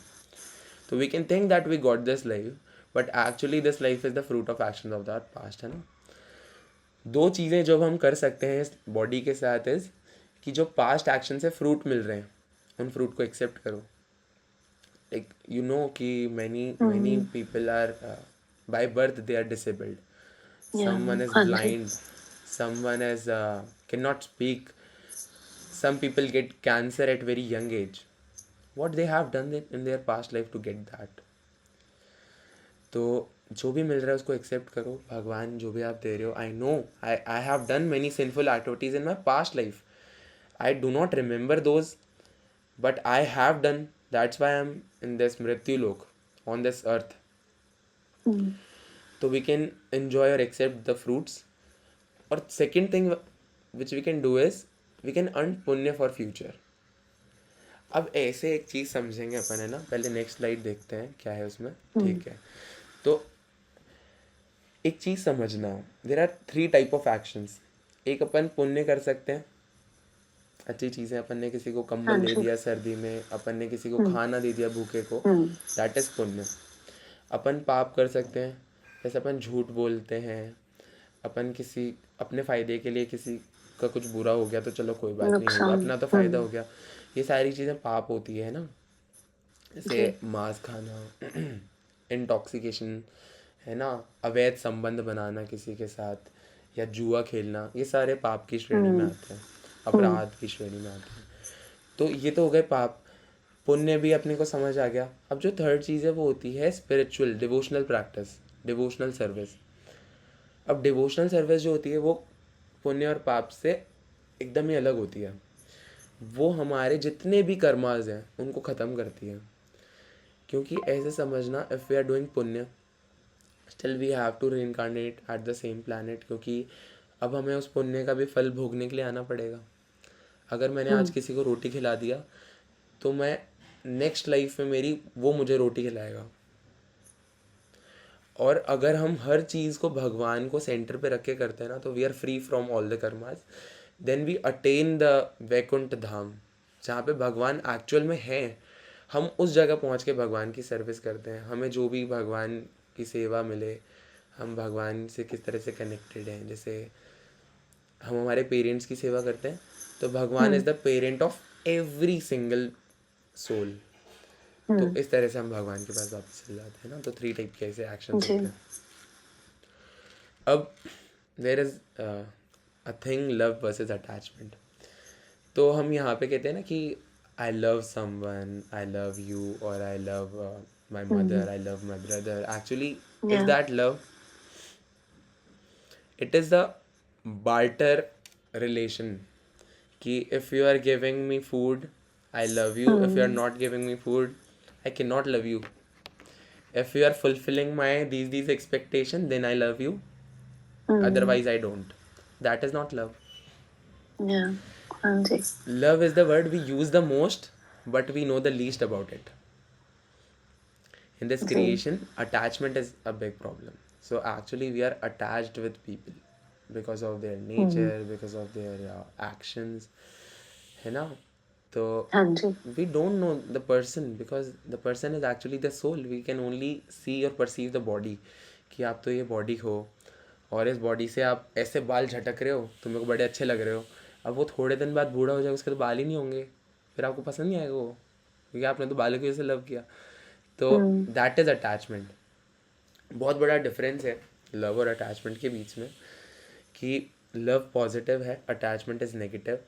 So we can think that we got this life, but actually this life is the fruit of actions of our past, है ना। दो चीज़ें जो हम कर सकते हैं इस बॉडी के साथ इज कि जो पास्ट एक्शन से फ्रूट मिल रहे हैं, उन फ्रूट को एक्सेप्ट करो। Like you know कि many people are by birth they are disabled. या Someone is हाँ जी। blind, someone is cannot speak, some people get cancer at very young age. What they have done in their past life to get that? तो जो भी मिल रहा है उसको accept करो। भगवान जो भी आप दे रहे हो, I know I have done many sinful activities in my past life, I do not remember those, but I have done. That's why I'm in this Mrityu Lok, on this earth. So we can enjoy or accept the fruits. Or second thing which we can do is we can earn punya for future. अब ऐसे एक चीज़ समझेंगे अपन, है ना। पहले next slide देखते हैं क्या है उसमें। ठीक है, तो एक चीज़ समझना, there are 3 type of actions. एक अपन पुण्य कर सकते हैं, अच्छी चीज़ें, अपन ने किसी को हाँ कंबल दे जी। दिया सर्दी में, अपन ने किसी को खाना दे दिया भूखे को, दैट इज़ पुण्य। अपन पाप कर सकते हैं, जैसे अपन झूठ बोलते हैं, अपन किसी अपने फ़ायदे के लिए किसी का कुछ बुरा हो गया तो चलो कोई बात नहीं, होगा, नुकसान। अपना तो फ़ायदा हो गया। ये सारी चीज़ें पाप होती है ना। जैसे जी। मांस खाना, इंटॉक्सिकेशन, है ना, अवैध संबंध बनाना किसी के साथ, या जुआ खेलना, ये सारे पाप की श्रेणी में आते हैं, अपराध की श्रेणी में आते हैं। तो ये तो हो गए पाप। पुण्य भी अपने को समझ आ गया। अब जो थर्ड चीज़ है वो होती है spiritual devotional practice, devotional service. अब डिवोशनल सर्विस जो होती है वो पुण्य और पाप से एकदम ही अलग होती है। वो हमारे जितने भी कर्माज हैं उनको ख़त्म करती है। क्योंकि ऐसे समझना, if we are doing punya still we have to reincarnate at the same planet, क्योंकि अब हमें उस पुण्य का भी फल भोगने के लिए आना पड़ेगा। अगर मैंने आज किसी को रोटी खिला दिया तो मैं नेक्स्ट लाइफ में मेरी वो मुझे रोटी खिलाएगा। और अगर हम हर चीज़ को भगवान को सेंटर पे रख के करते हैं ना, तो we are free from all the karmas. Then we attain the Vaikuntha Dham, जहाँ पे भगवान एक्चुअल में हैं। हम उस जगह पहुँच के भगवान की सर्विस करते हैं। हमें जो भी भगवान की सेवा मिले, हम भगवान से किस तरह से कनेक्टेड हैं। जैसे हम हमारे पेरेंट्स की सेवा करते हैं, तो भगवान is the parent of every single soul. तो इस तरह से हम भगवान के पास वापस चले जाते हैं ना। तो 3 टाइप के ऐसे एक्शंस जी। होते हैं। अब there is a thing love versus attachment. तो हम यहाँ पे कहते हैं ना कि I love someone, I love you, और I love my mother, I love my brother. Actually is yeah that love? It is the barter relation, कि if you are giving me food I love you, if you are not giving me food I can not love you. If you are fulfilling my these expectation, then I love you, otherwise I don't. That is not love. या हाँ जी। Love is the word we use the most, but we know the least about it. In this ji. creation, attachment is a big problem. So actually we are attached with people because of their nature, because of their actions, है ना? तो हाँ जी। we don't know the person, because the person is actually the soul. We can only see or perceive the body, कि आप तो ये body हो और इस बॉडी से आप ऐसे बाल झटक रहे हो तो मेरे को बड़े अच्छे लग रहे हो। अब वो थोड़े दिन बाद बूढ़ा हो जाएगा, उसके तो बाल ही नहीं होंगे, फिर आपको पसंद नहीं आएगा वो, क्योंकि आपने तो बालों की वजह से लव किया। तो दैट इज़ अटैचमेंट। बहुत बड़ा डिफरेंस है लव और अटैचमेंट के बीच में, कि लव पॉजिटिव है, अटैचमेंट इज़ नेगेटिव।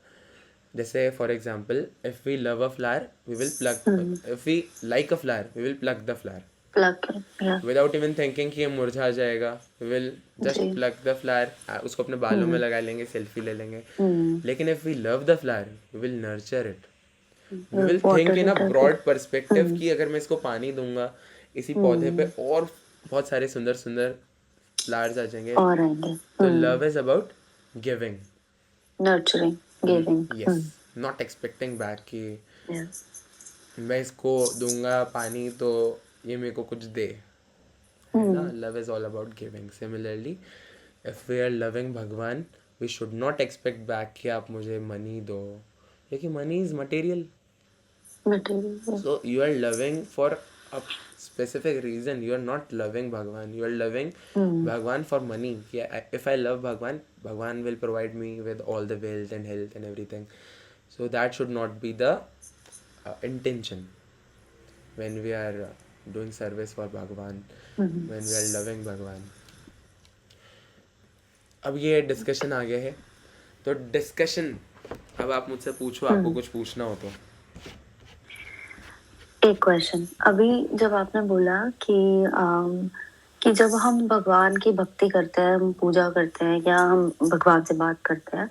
जैसे for example, if we love a flower we will pluck, if we like a flower we will pluck the flower pluck या विदाउट इवन थिंकिंग कि ये मुरझा जाएगा। वी विल जस्ट जी। Pluck the flower, उसको अपने बालों में लगा लेंगे, सेल्फी ले लेंगे। लेकिन if we love the flower we will nurture it, we will think water in a it up. Broad perspective, कि अगर मैं इसको पानी दूंगा इसी पौधे पे और बहुत सारे सुंदर सुंदर फ्लावर्स आ जाएंगे। और आएंगे। तो love is about giving, nurturing, giving. Yes, not expecting back कि यस। मैं इसको दूंगा पानी तो ये मेरे को कुछ दे, है ना। Love is all about giving. Similarly if we are loving Bhagwan, we should not expect back कि आप मुझे मनी दो, क्योंकि money is material. Material. So you are loving for a specific reason. You are not loving Bhagwan. You are loving Bhagwan for money. Yeah, if I love Bhagwan, Bhagwan will provide me with all the wealth and health and everything. So that should not be the intention when we are doing service for Bhagwan, when we are loving Bhagwan. अब ये discussion आ गया है, तो discussion, अब आप मुझसे पूछो, आपको कुछ पूछना हो तो। एक क्वेश्चन, अभी जब आपने बोला कि जब हम भगवान की भक्ति करते हैं, हम पूजा करते हैं या हम भगवान से बात करते हैं,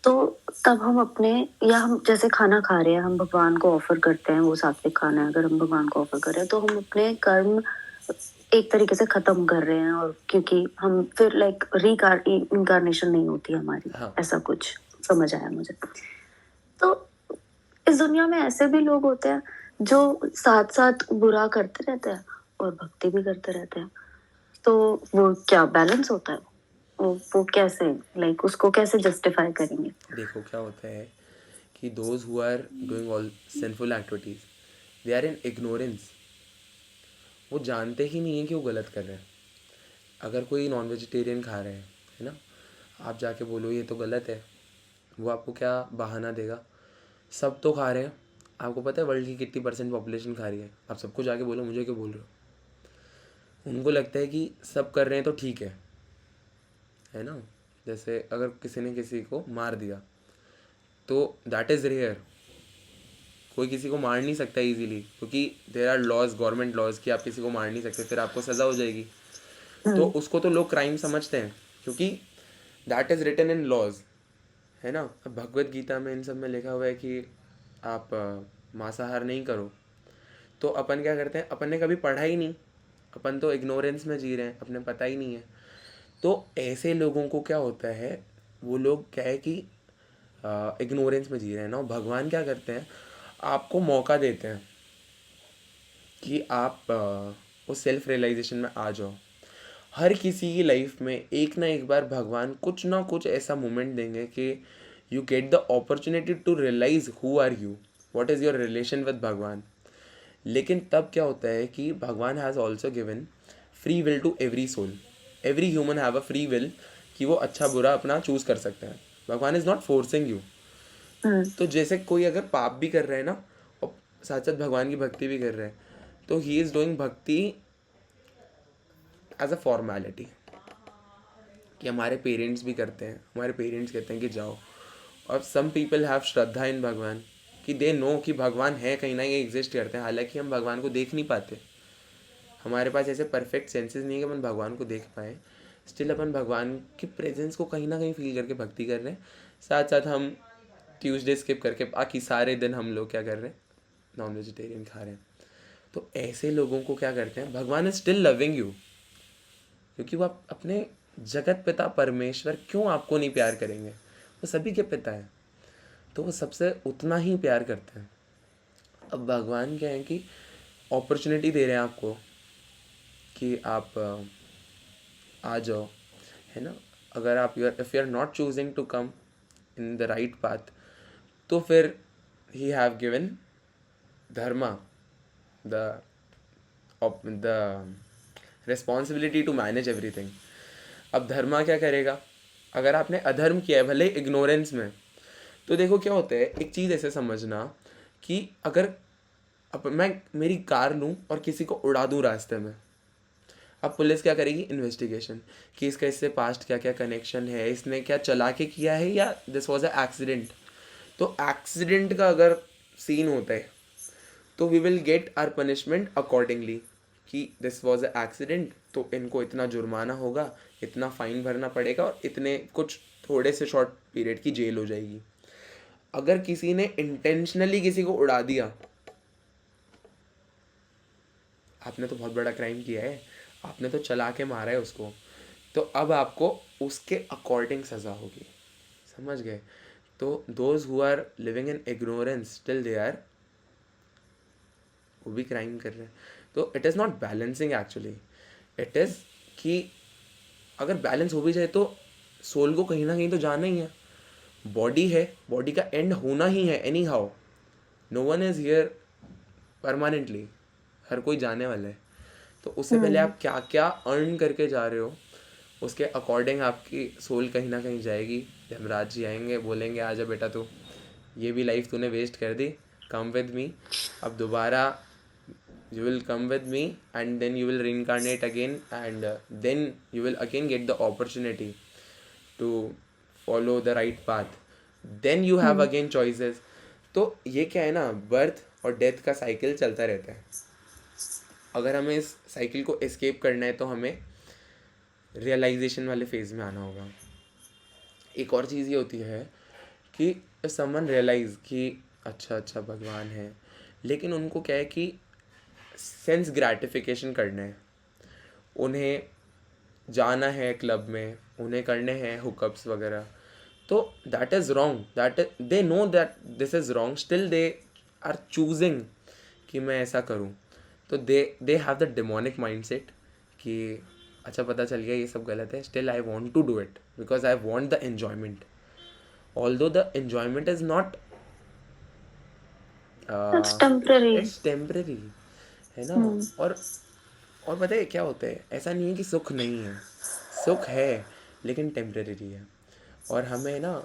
तो तब हम अपने, या हम जैसे खाना खा रहे हैं, हम भगवान को ऑफर करते हैं, वो सात्विक खाना है, अगर हम भगवान को ऑफर कर रहे हैं तो हम अपने कर्म एक तरीके से खत्म कर रहे हैं, और क्योंकि हम फिर लाइक इनकारनेशन नहीं होती हमारी। हाँ। ऐसा कुछ समझ आया मुझे। तो इस दुनिया में ऐसे भी लोग होते हैं जो साथ साथ बुरा करते रहते हैं और भक्ति भी करते रहते हैं, तो वो क्या बैलेंस होता है? वो कैसे, लाइक उसको कैसे जस्टिफाई करेंगे? देखो क्या होता है कि those who are doing all sinful activities, they are in ignorance. वो जानते ही नहीं है कि वो गलत कर रहे हैं। अगर कोई नॉन वेजिटेरियन खा रहे हैं, है ना, आप जाके बोलो ये तो गलत है, वो आपको क्या बहाना देगा? सब तो खा रहे हैं। आपको पता है वर्ल्ड की कितनी % पॉपुलेशन खा रही है? आप सबको जाके बोलो मुझे क्यों बोल रहे हो? उनको लगता है कि सब कर रहे हैं तो ठीक है ना। जैसे अगर किसी ने किसी को मार दिया तो दैट इज़ रेयर, कोई किसी को मार नहीं सकता इजीली, क्योंकि there are laws, government laws कि आप किसी को मार नहीं सकते, फिर आपको सज़ा हो जाएगी। तो उसको तो लोग क्राइम समझते हैं, क्योंकि that is written in laws, है ना। अब भगवत गीता में इन सब में लिखा हुआ है कि आप मांसाहार नहीं करो। तो अपन क्या करते हैं, अपन ने कभी पढ़ा ही नहीं, अपन तो इग्नोरेंस में जी रहे हैं, अपने पता ही नहीं है। तो ऐसे लोगों को क्या होता है, वो लोग क्या है कि इग्नोरेंस में जी रहे हैं ना। भगवान क्या करते हैं, आपको मौका देते हैं कि आप उस सेल्फ रियलाइजेशन में आ जाओ। हर किसी की लाइफ में एक ना एक बार भगवान कुछ ना कुछ ऐसा मोमेंट देंगे कि you get the opportunity to realise who are you, what is your relation with भगवान। लेकिन तब क्या होता है कि भगवान has also given free will to every soul. Every human have a free will कि वो अच्छा बुरा अपना चूज़ कर सकते हैं। भगवान इज़ नॉट फोर्सिंग यू। तो जैसे कोई अगर पाप भी कर रहे हैं ना, और साथ साथ भगवान की भक्ति भी कर रहे हैं, तो ही इज़ डूइंग भक्ति एज अ फॉर्मेलिटी, कि हमारे पेरेंट्स भी करते हैं, हमारे पेरेंट्स कहते हैं कि जाओ। और सम पीपल हैव श्रद्धा इन भगवान, कि दे नो कि भगवान है, कहीं ना कहीं एग्जिस्ट करते हैं, हालांकि हम भगवान को देख नहीं पाते, हमारे पास ऐसे परफेक्ट सेंसेस नहीं है कि अपन भगवान को देख पाए। स्टिल अपन भगवान की प्रेजेंस को कहीं ना कहीं फील करके भक्ति कर रहे हैं। साथ साथ हम ट्यूसडे स्किप करके बाकी सारे दिन हम लोग क्या कर रहे हैं, नॉन वेजिटेरियन खा रहे हैं। तो ऐसे लोगों को क्या करते हैं, भगवान इज स्टिल लविंग यू, क्योंकि वो अपने जगत पिता परमेश्वर क्यों आपको नहीं प्यार करेंगे, वो सभी के पिता हैं, तो वो सबसे उतना ही प्यार करते हैं। अब भगवान क्या है कि अपॉर्चुनिटी दे रहे हैं आपको कि आप आ जाओ, है ना। अगर आप if you are not choosing to come in the right path, तो फिर he have given dharma the responsibility to manage everything. अब धर्मा क्या करेगा, अगर आपने अधर्म किया है भले इग्नोरेंस में, तो देखो क्या होता है, एक चीज़ ऐसे समझना कि अगर अब मैं मेरी कार लूँ और किसी को उड़ा दूँ रास्ते में, अब पुलिस क्या करेगी, इन्वेस्टिगेशन कि इसका इससे पास्ट क्या क्या कनेक्शन है, इसने क्या चला के किया है, या दिस वॉज अ एक्सीडेंट। तो एक्सीडेंट का अगर सीन होता है तो we will get our punishment accordingly, कि दिस वॉज अ एक्सीडेंट, तो इनको इतना जुर्माना होगा, इतना फ़ाइन भरना पड़ेगा, और इतने कुछ थोड़े से शॉर्ट पीरियड की जेल हो जाएगी। अगर किसी ने इंटेंशनली किसी को उड़ा दिया, आपने तो बहुत बड़ा क्राइम किया है, आपने तो चला के मारा है उसको, तो अब आपको उसके अकॉर्डिंग सज़ा होगी, समझ गए। तो those who are living in ignorance still they are, वो भी क्राइम कर रहे हैं। तो it is not balancing actually, it is कि अगर बैलेंस हो भी जाए तो सोल को कहीं ना कहीं तो जाना ही है, बॉडी है, बॉडी का एंड होना ही है anyhow, no one is here permanently, हर कोई जाने वाला है। तो उससे पहले आप क्या क्या अर्न करके जा रहे हो, उसके अकॉर्डिंग आपकी सोल कहीं ना कहीं जाएगी। यमराज जी आएंगे, बोलेंगे आजा बेटा तू, ये भी लाइफ तूने वेस्ट कर दी, कम विद मी, अब दोबारा you will come with me, and then you will reincarnate again, and then you will again get the opportunity to follow the right path, then you have again choices। तो ये क्या है ना, birth और death का cycle चलता रहता है। अगर हमें इस साइकिल को एस्केप करना है तो हमें रियलाइजेशन वाले फेज में आना होगा। एक और चीज़ ये होती है कि समवन रियलाइज़ कि अच्छा अच्छा भगवान है, लेकिन उनको क्या है कि सेंस ग्रैटिफिकेशन करना है, उन्हें जाना है क्लब में, उन्हें करने हैं हुकअप्स वगैरह, तो that is wrong, that they know that this is wrong, still they are choosing कि मैं ऐसा करूं। तो they have the demonic mindset कि अच्छा पता चल गया ये सब गलत है, still I want to do it because I want the enjoyment, although the enjoyment is not, it's temporary. It's temporary, है ना। और और पता है क्या होता है, ऐसा नहीं है कि सुख नहीं है, सुख है लेकिन टेम्परेरी है। और हमें ना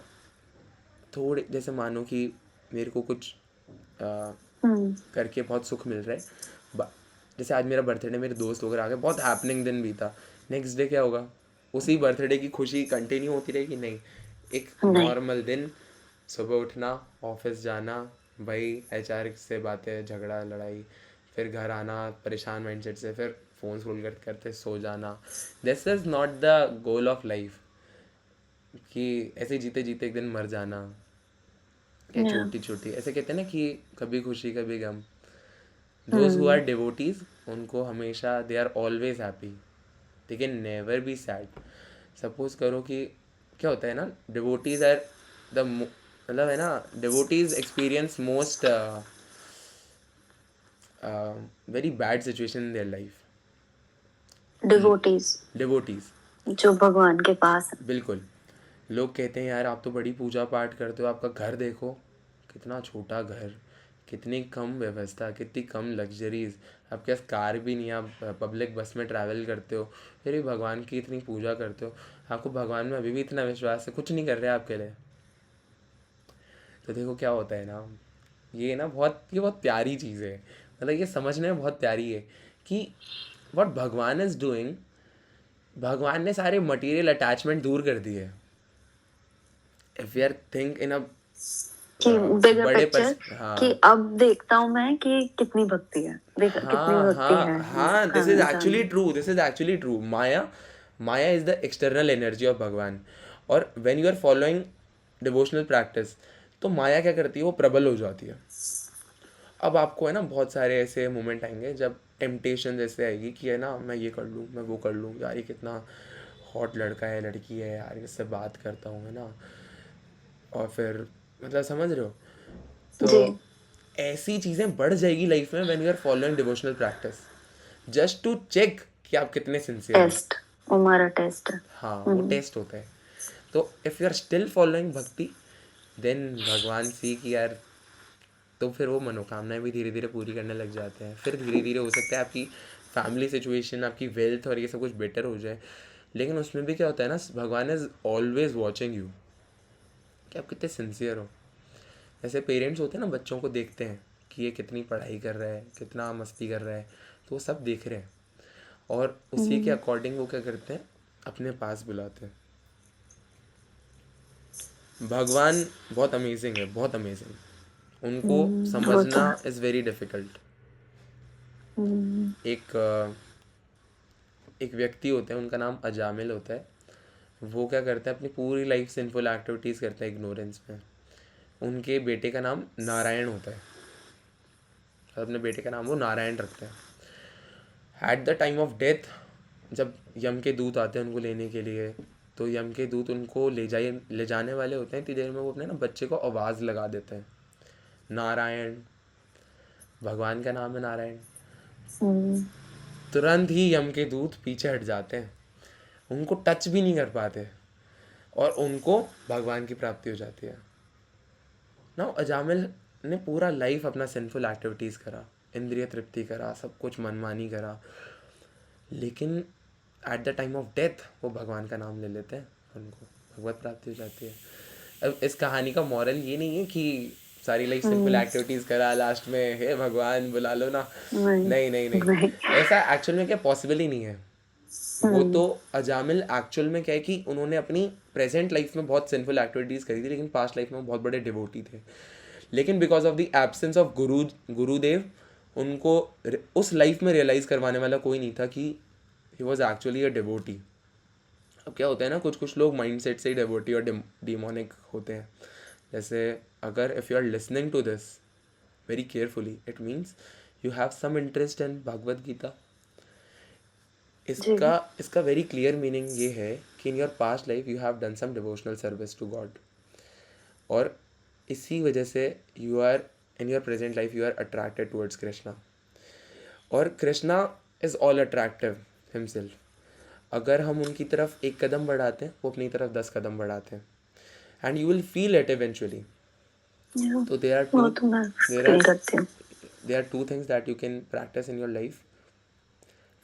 थोड़े, जैसे मानो कि मेरे को कुछ करके बहुत सुख मिल रहा है, जैसे आज मेरा बर्थडे, मेरे दोस्त वगैरह आ गए, बहुत हैपनिंग दिन बीता, नेक्स्ट डे क्या होगा, उसी बर्थडे की खुशी कंटिन्यू होती रहेगी, नहीं, एक नहीं। नॉर्मल दिन, सुबह उठना, ऑफिस जाना, भाई HR से बातें, झगड़ा, लड़ाई, फिर घर आना परेशान माइंडसेट से, फिर फ़ोन स्क्रॉल करते करते सो जाना. This is not the goal of life, कि ऐसे जीते जीते एक दिन मर जाना. क्या या छोटी छोटी ऐसे कहते हैं ना कि कभी खुशी कभी गम. Those who are hmm devotees, उनको हमेशा they are always happy, they can never be sad. Suppose करो कि क्या होता है ना, डिवोटीज आर द, मतलब है ना, devotees experience most very bad situation in their life. Devotees devotees, जो भगवान के पास है. बिल्कुल. लोग कहते हैं यार आप तो बड़ी पूजा पाठ करते हो, आपका घर देखो, कितना छोटा घर, कितनी कम व्यवस्था, कितनी कम लग्जरीज, आपके पास कार भी नहीं है, आप पब्लिक बस में ट्रैवल करते हो, फिर भी भगवान की इतनी पूजा करते हो, आपको भगवान में अभी भी इतना विश्वास है, कुछ नहीं कर रहे आपके लिए. तो देखो क्या होता है ना, ये बहुत प्यारी चीज़ है, मतलब ये समझने में बहुत प्यारी है कि व्हाट भगवान इज डूइंग. भगवान ने सारे मटेरियल अटैचमेंट दूर कर दिए. If we are think in a कि बिगर बड़े पिक्चर, कि हाँ. अब देखता हूँ मैं कि कितनी भक्ति है, देख कितनी हाँ भक्ति है हाँ हाँ, दिस इज इंसान एक्चुअली में. True, this is actually true. Maya is the external energy of Bhagwan. और when you are following devotional practice, तो माया क्या करती है, वो प्रबल हो जाती है. अब आपको है ना बहुत सारे ऐसे मोमेंट आएंगे जब टेम्पटेशन जैसे आएगी कि है ना मैं ये कर लूँ, मैं वो कर लूँ, यार ये कितना हॉट लड़का है, लड़की है यार, इससे बात करता हूँ, है ना. और फिर मतलब समझ रहे हो, जी. तो ऐसी चीज़ें बढ़ जाएगी लाइफ में when you are following devotional practice, just to check कि आप कितने सिंसियर हो. टेस्ट, हमारा टेस्ट है. हाँ, वो टेस्ट होता है. तो if you are still following bhakti, then Bhagwan see कि यार, तो फिर वो मनोकामनाएं भी धीरे धीरे पूरी करने लग जाते हैं. फिर धीरे धीरे हो सकता है आपकी फैमिली सिचुएशन, आपकी वेल्थ और ये सब कुछ बेटर हो जाए. लेकिन उसमें भी क्या होता है ना, भगवान इज़ ऑलवेज वॉचिंग यू कि आप कितने सिंसियर हो. जैसे पेरेंट्स होते हैं ना, बच्चों को देखते हैं कि ये कितनी पढ़ाई कर रहा है, कितना मस्ती कर रहा है, तो वो सब देख रहे हैं. और उसी के अकॉर्डिंग वो क्या करते हैं, अपने पास बुलाते हैं. भगवान बहुत अमेजिंग है, बहुत अमेजिंग. उनको वो तो समझना है. Is very difficult. हम्म, एक व्यक्ति होते हैं, उनका नाम अजामिल होता है. वो क्या करते हैं, अपनी पूरी लाइफ सिंफुल एक्टिविटीज़ करते हैं इग्नोरेंस में. उनके बेटे का नाम नारायण होता है, और अपने बेटे का नाम वो नारायण रखते हैं. At the time of death, जब यम के दूत आते हैं उनको लेने के लिए, तो यम के दूत उनको ले जाने वाले होते हैं. इतनी देर में वो अपने ना बच्चे को आवाज़ लगा देते हैं, नारायण. भगवान का नाम है नारायण. हम्म, तुरंत ही यम के दूत पीछे हट जाते हैं, उनको टच भी नहीं कर पाते, और उनको भगवान की प्राप्ति हो जाती है. ना अजामिल ने पूरा लाइफ अपना सिंफुल एक्टिविटीज़ करा, इंद्रिय तृप्ति करा, सब कुछ मनमानी करा, लेकिन at the time of death वो भगवान का नाम ले लेते हैं, उनको भगवत प्राप्ति हो जाती है. अब इस कहानी का मॉरल ये नहीं है कि सारी लाइफ सिंपल एक्टिविटीज़ करा, लास्ट में हे भगवान बुला लो ना. नहीं नहीं नहीं नहीं, नहीं. ऐसा एक्चुअल में क्या पॉसिबल ही नहीं है. वो तो अजामिल एक्चुअल में क्या है कि उन्होंने अपनी प्रेजेंट लाइफ में बहुत सिंपल एक्टिविटीज़ करी थी, लेकिन पास्ट लाइफ में बहुत बड़े डिवोटी थे. लेकिन because of the absence of गुरुदेव, उनको उस लाइफ में रियलाइज़ करवाने वाला कोई नहीं था कि he was actually a devotee. अब क्या होता है ना, कुछ कुछ लोग माइंडसेट से ही डिवोटी और डिमोनिक होते हैं. जैसे अगर if you are listening to this very carefully, it means you have some interest in Bhagavad Gita. जी. इसका इसका वेरी क्लियर मीनिंग ये है कि in your past life you have done some devotional service to God, और इसी वजह से you are in your present life you are attracted towards Krishna. और Krishna is all attractive himself. अगर हम उनकी तरफ एक कदम बढ़ाते हैं, वो अपनी तरफ 10 कदम बढ़ाते हैं, and you will feel it eventually. तो वो तो मैं देर फील आर करती हूँ. There are two things that you can practice in your life.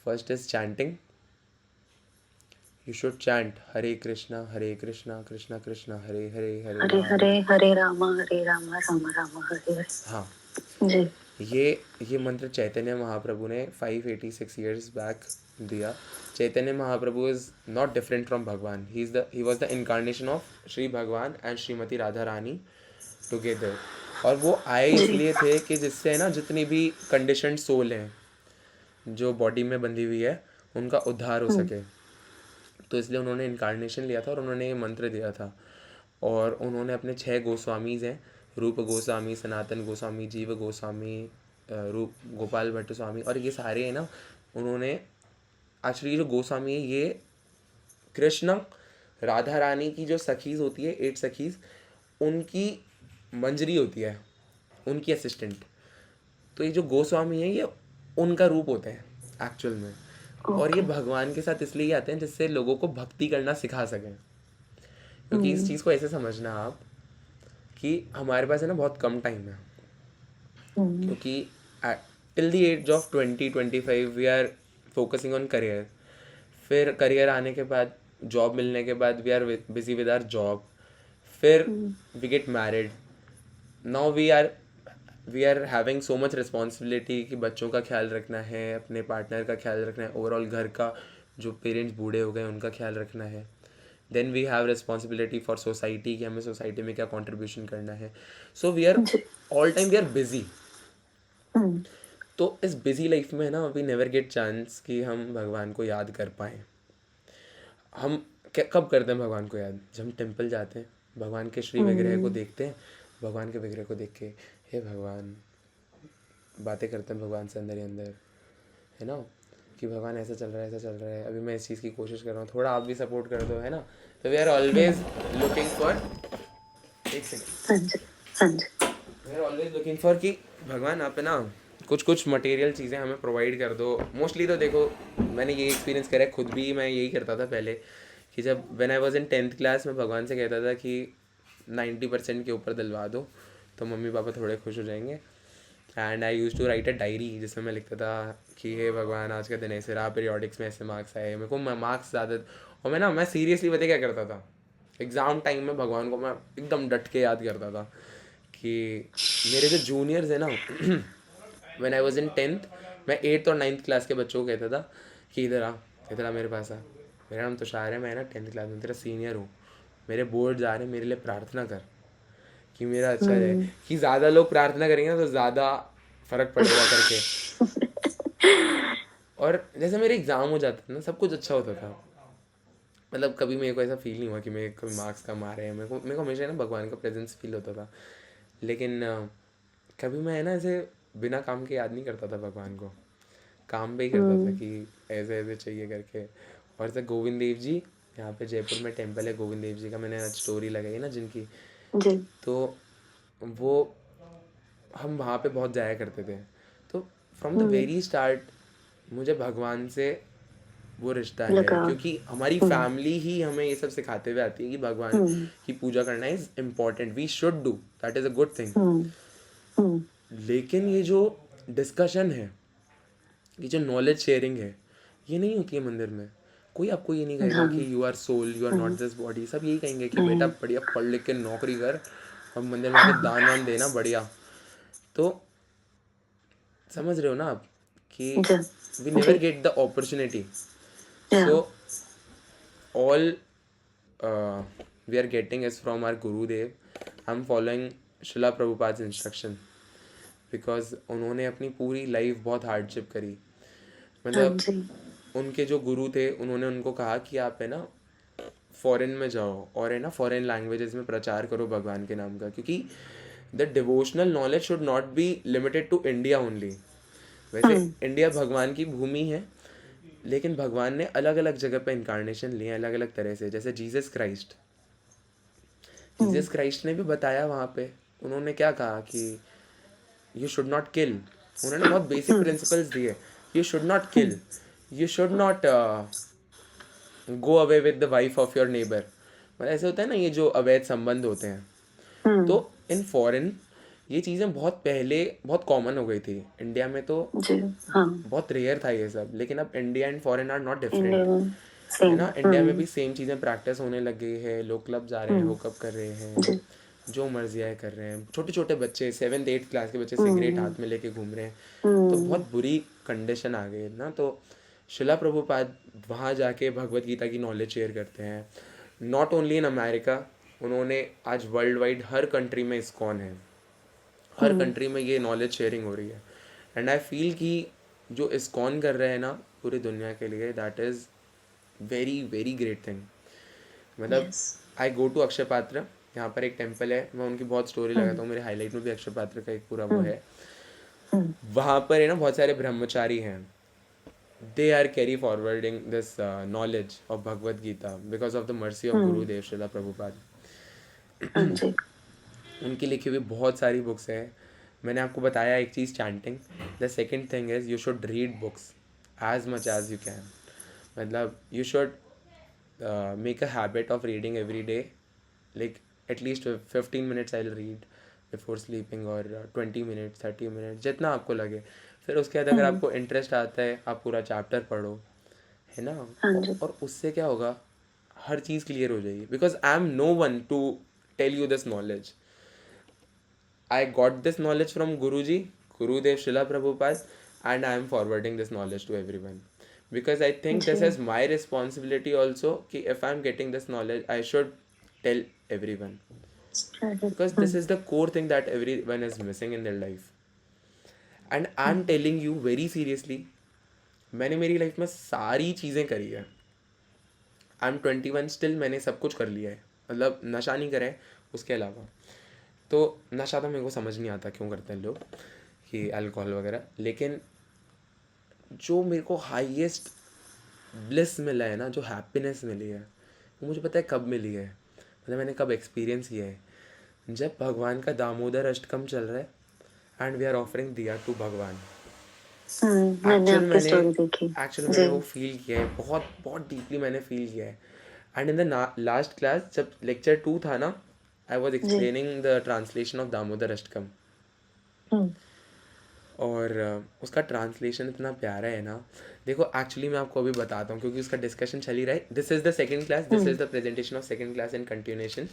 First is chanting. You should chant Hare Krishna, Krishna Krishna, Hare Hare, Hare Hare Rama. Hare Hare Rama Rama Rama Hare Hare. हाँ, जी. ये मंत्र चैतन्य महाप्रभु ने 586 years बैक दिया. Chaitanya Mahaprabhu is not different from Bhagwan. He was the incarnation of Shri Bhagwan and Shrimati Radha Rani together. और वो आए जी। इसलिए थे कि जिससे है ना जितनी भी कंडीशनड सोल हैं जो बॉडी में बंधी हुई है उनका उद्धार हो हम्म। सके। तो इसलिए उन्होंने इनकारनेशन लिया था और उन्होंने ये मंत्र दिया था। और उन्होंने अपने 6 गोस्वामीज़ हैं, रूप गोस्वामी, सनातन गोस्वामी, जीव गोस्वामी, रूप गोपाल भट्ट स्वामी, और ये सारे हैं ना, उन्होंने एक्चुअली जो गोस्वामी है ये कृष्ण राधा रानी की जो सखीज़ होती है, 8 सखीज़, उनकी मंजरी होती है, उनकी असिस्टेंट। तो ये जो गोस्वामी है ये उनका रूप होते हैं एक्चुअल में। और ये ओके। भगवान के साथ इसलिए आते हैं जिससे लोगों को भक्ति करना सिखा सकें। क्योंकि इस हम्म। चीज़ को ऐसे समझना आप कि हमारे पास है ना बहुत कम टाइम है। हम्म। क्योंकि till the age of 20-25 we are focusing on career. फिर करियर आने के बाद, जॉब मिलने के बाद we are busy with our job. फिर hmm. We get married. Now we are having so much responsibility कि बच्चों का ख्याल रखना है, अपने पार्टनर का ख्याल रखना है, ओवरऑल घर का, जो पेरेंट्स बूढ़े हो गए उनका ख्याल रखना है। Then we have responsibility for society कि हमें सोसाइटी में क्या कंट्रीब्यूशन करना है। सो वी आर जी। All time we are busy. Hmm. तो इस बिजी लाइफ में ना वी नेवर गेट चांस कि हम भगवान को याद कर पाएँ। हम कब करते हैं भगवान को याद? जब हम टेम्पल जाते हैं, भगवान के श्री विग्रह को हम्म। देखते हैं, भगवान के विग्रह को देख के हे भगवान, बातें करते हैं भगवान से अंदर ही अंदर, है ना, कि भगवान ऐसा चल रहा है, ऐसा चल रहा है, अभी मैं इस चीज़ की कोशिश कर रहा हूँ, थोड़ा आप भी सपोर्ट कर दो, है ना। तो we are always looking for, एक सेकेंड, हाँ जी। हाँ जी। We are always looking for कि भगवान आप है ना कुछ कुछ मटेरियल चीज़ें हमें प्रोवाइड कर दो। मोस्टली तो देखो मैंने ये एक्सपीरियंस करा है, खुद भी मैं यही करता था पहले, कि जब when I was in 10th class में भगवान से कहता था कि 90% के ऊपर दिलवा दो तो मम्मी पापा थोड़े खुश हो जाएंगे। And I use to write a diary जिसमें मैं लिखता था कि हे भगवान आज का दिन ऐसे रहा, पीरियोडिक्स में ऐसे मार्क्स आए, मेरे को मार्क्स ज़्यादा। और मैं सीरियसली पता क्या करता था, एग्ज़ाम टाइम में भगवान को मैं एकदम डट के याद करता था कि मेरे जो जूनियर्स हैं ना when I was in 10th, मैं 8th और 9th क्लास के बच्चों को कहता था कि इधर आ मेरे पास आ, मेरा नाम तुषार है, मैं ना 10th क्लास में तेरा सीनियर हूँ, मेरे बोर्ड जा रहे हैं, मेरे लिए प्रार्थना कर कि मेरा अच्छा जाए, हम्म। कि ज़्यादा लोग प्रार्थना करेंगे ना तो ज़्यादा फ़र्क पड़ेगा करके। और जैसे मेरे एग्ज़ाम हो जाते थे ना सब कुछ अच्छा होता था, मतलब कभी मेरे को ऐसा फील नहीं हुआ कि मेरे कोई मार्क्स कम आ रहे हैं, मेरे को हमेशा ना भगवान का प्रेजेंस फील होता था। लेकिन कभी मैं ना ऐसे बिना काम के याद नहीं करता था भगवान को, काम पे ही करता था हम्म। कि ऐसे ऐसे चाहिए करके। और जैसे गोविंद देव जी, यहाँ पे जयपुर में टेम्पल है गोविंद देव जी का, मैंने आज स्टोरी लगाई ना जिनकी, जी। तो वो हम वहाँ पे बहुत जाया करते थे। तो from the hmm. Very start मुझे भगवान से वो रिश्ता है, लगा। क्योंकि हमारी हम्म। फैमिली ही हमें ये सब सिखाते हुए आती है कि भगवान हम्म। की पूजा करना is important, we should do, that is a good thing. Hmm. Hmm. लेकिन ये जो डिस्कशन है, ये जो नॉलेज शेयरिंग है, ये नहीं होती है मंदिर में। कोई आपको ये नहीं कहेगा हाँ। कि you are soul, you are not hmm. This body. सब यही कहेंगे कि बेटा हम्म। बढ़िया पढ़ लिख के नौकरी कर और मंदिर में आके हाँ। दान वान देना बढ़िया। तो समझ रहे हो ना आप कि जी। वी नेवर जी। Get the opportunity. Yeah. So all we are getting is from our Gurudev. I am following Shila Prabhupada instruction, because उन्होंने अपनी पूरी लाइफ बहुत हार्डशिप करी। हाँ मतलब जी। उनके जो गुरु थे उन्होंने उनको कहा कि आप है ना फॉरेन में जाओ और है ना फॉरेन लैंग्वेजेस में प्रचार करो भगवान के नाम का, क्योंकि the devotional knowledge should not be limited to India only. वैसे हम्म। इंडिया भगवान की भूमि है, लेकिन भगवान ने अलग अलग जगह पे इनकारनेशन लिए अलग अलग तरह से। जैसे जीसस क्राइस्ट, हम्म। जीसस क्राइस्ट ने भी बताया वहाँ पे, उन्होंने क्या कहा कि यू शुड नॉट किल। उन्होंने बहुत बेसिक हम्म। प्रिंसिपल्स दिए, you should not hmm. Kill, you should not go away with the wife of your neighbour. मतलब ऐसे होता है ना ये जो अवैध संबंध होते हैं, तो हम्म। इन फॉरेन ये चीज़ें बहुत पहले बहुत कॉमन हो गई थी। इंडिया में तो जी। हाँ। बहुत रेयर था ये सब, लेकिन अब India and foreign are not different, Indian. है सेम। ना। इंडिया में भी हम्म। सेम चीज़ें प्रैक्टिस होने लग गई है, लोग क्लब जा रहे हैं, हम्म। हुकअप कर रहे हैं, जी। जो मर्जी है कर रहे हैं। छोटे छोटे बच्चे 7th 8th क्लास के बच्चे सिगरेट हम्म। हाथ में लेके घूम रहे हैं। तो हम्म। बहुत बुरी कंडीशन आ गई है ना। तो शिला प्रभुपाद वहाँ जाके भगवत गीता की नॉलेज शेयर करते हैं, नॉट ओनली इन अमेरिका, उन्होंने आज वर्ल्ड वाइड हर कंट्री में इस्कॉन है। हर कंट्री में ये नॉलेज शेयरिंग हो रही है. एंड आई फील कि जो इस्कॉन कर रहे हैं ना पूरी दुनिया के लिए, that is very very great thing. मतलब yes. I go to Akshaya Patra, यहाँ पर एक टेम्पल है, मैं उनकी बहुत स्टोरी लगाता हूँ, मेरे हाईलाइट में भी अक्षय पात्र का एक पूरा वो है. वहाँ पर है ना बहुत सारे ब्रह्मचारी हैं. they are carry forwarding this knowledge of Bhagavad Gita because of the mercy of Gurudev Srila Prabhupada. हाँ जी. उनकी लिखी हुई बहुत सारी बुक्स हैं. मैंने आपको बताया एक चीज़ chanting. The second thing is you should read books as much as you can. मतलब you should make a habit of reading every day. Like at least 15 minutes I will read before sleeping, और 20 minutes 30 minutes जितना आपको लगे. फिर उसके बाद अगर आपको इंटरेस्ट आता है आप पूरा चैप्टर पढ़ो, है ना. हाँ जी. और उससे क्या होगा, हर चीज़ क्लियर हो जाएगी. Because I am no one to tell you this knowledge. I got this knowledge from Guruji, Gurudev Srila Prabhupada, and I am forwarding this knowledge to everyone. Because I think this जी. is my responsibility also, कि if I am getting this knowledge, I should tell everyone. Because this is the core thing that everyone is missing in their life. And I am telling you very seriously, मैंने मेरी life में सारी चीज़ें करी है. I am 21 still, मैंने सब कुछ कर लिया है. मतलब नशा नहीं करें उसके अलावा. तो नशा तो मेरे को समझ नहीं आता क्यों करते हैं लोग, कि अल्कोहल वगैरह. लेकिन जो मेरे को हाईएस्ट ब्लिस मिला है ना, जो हैप्पीनेस मिली है, वो मुझे पता है कब मिली है. मतलब मैंने कब एक्सपीरियंस किया है, जब भगवान का दामोदर अष्टकम चल रहा है एंड वी आर ऑफरिंग दिया टू भगवान. मैंने आपकी स्टोरी देखी. एक्चुअल मैंने वो फील किया है, बहुत बहुत डीपली मैंने फील किया है. And in the last class जब लेक्चर 2 था ना, I was explaining the translation of Damodar Ashtakam. और उसका ट्रांसलेशन इतना प्यारा है ना. देखो एक्चुअली मैं आपको अभी बताता हूँ क्योंकि उसका डिस्कशन चल ही रहा है. This is the second class, this is the presentation of second class in continuation.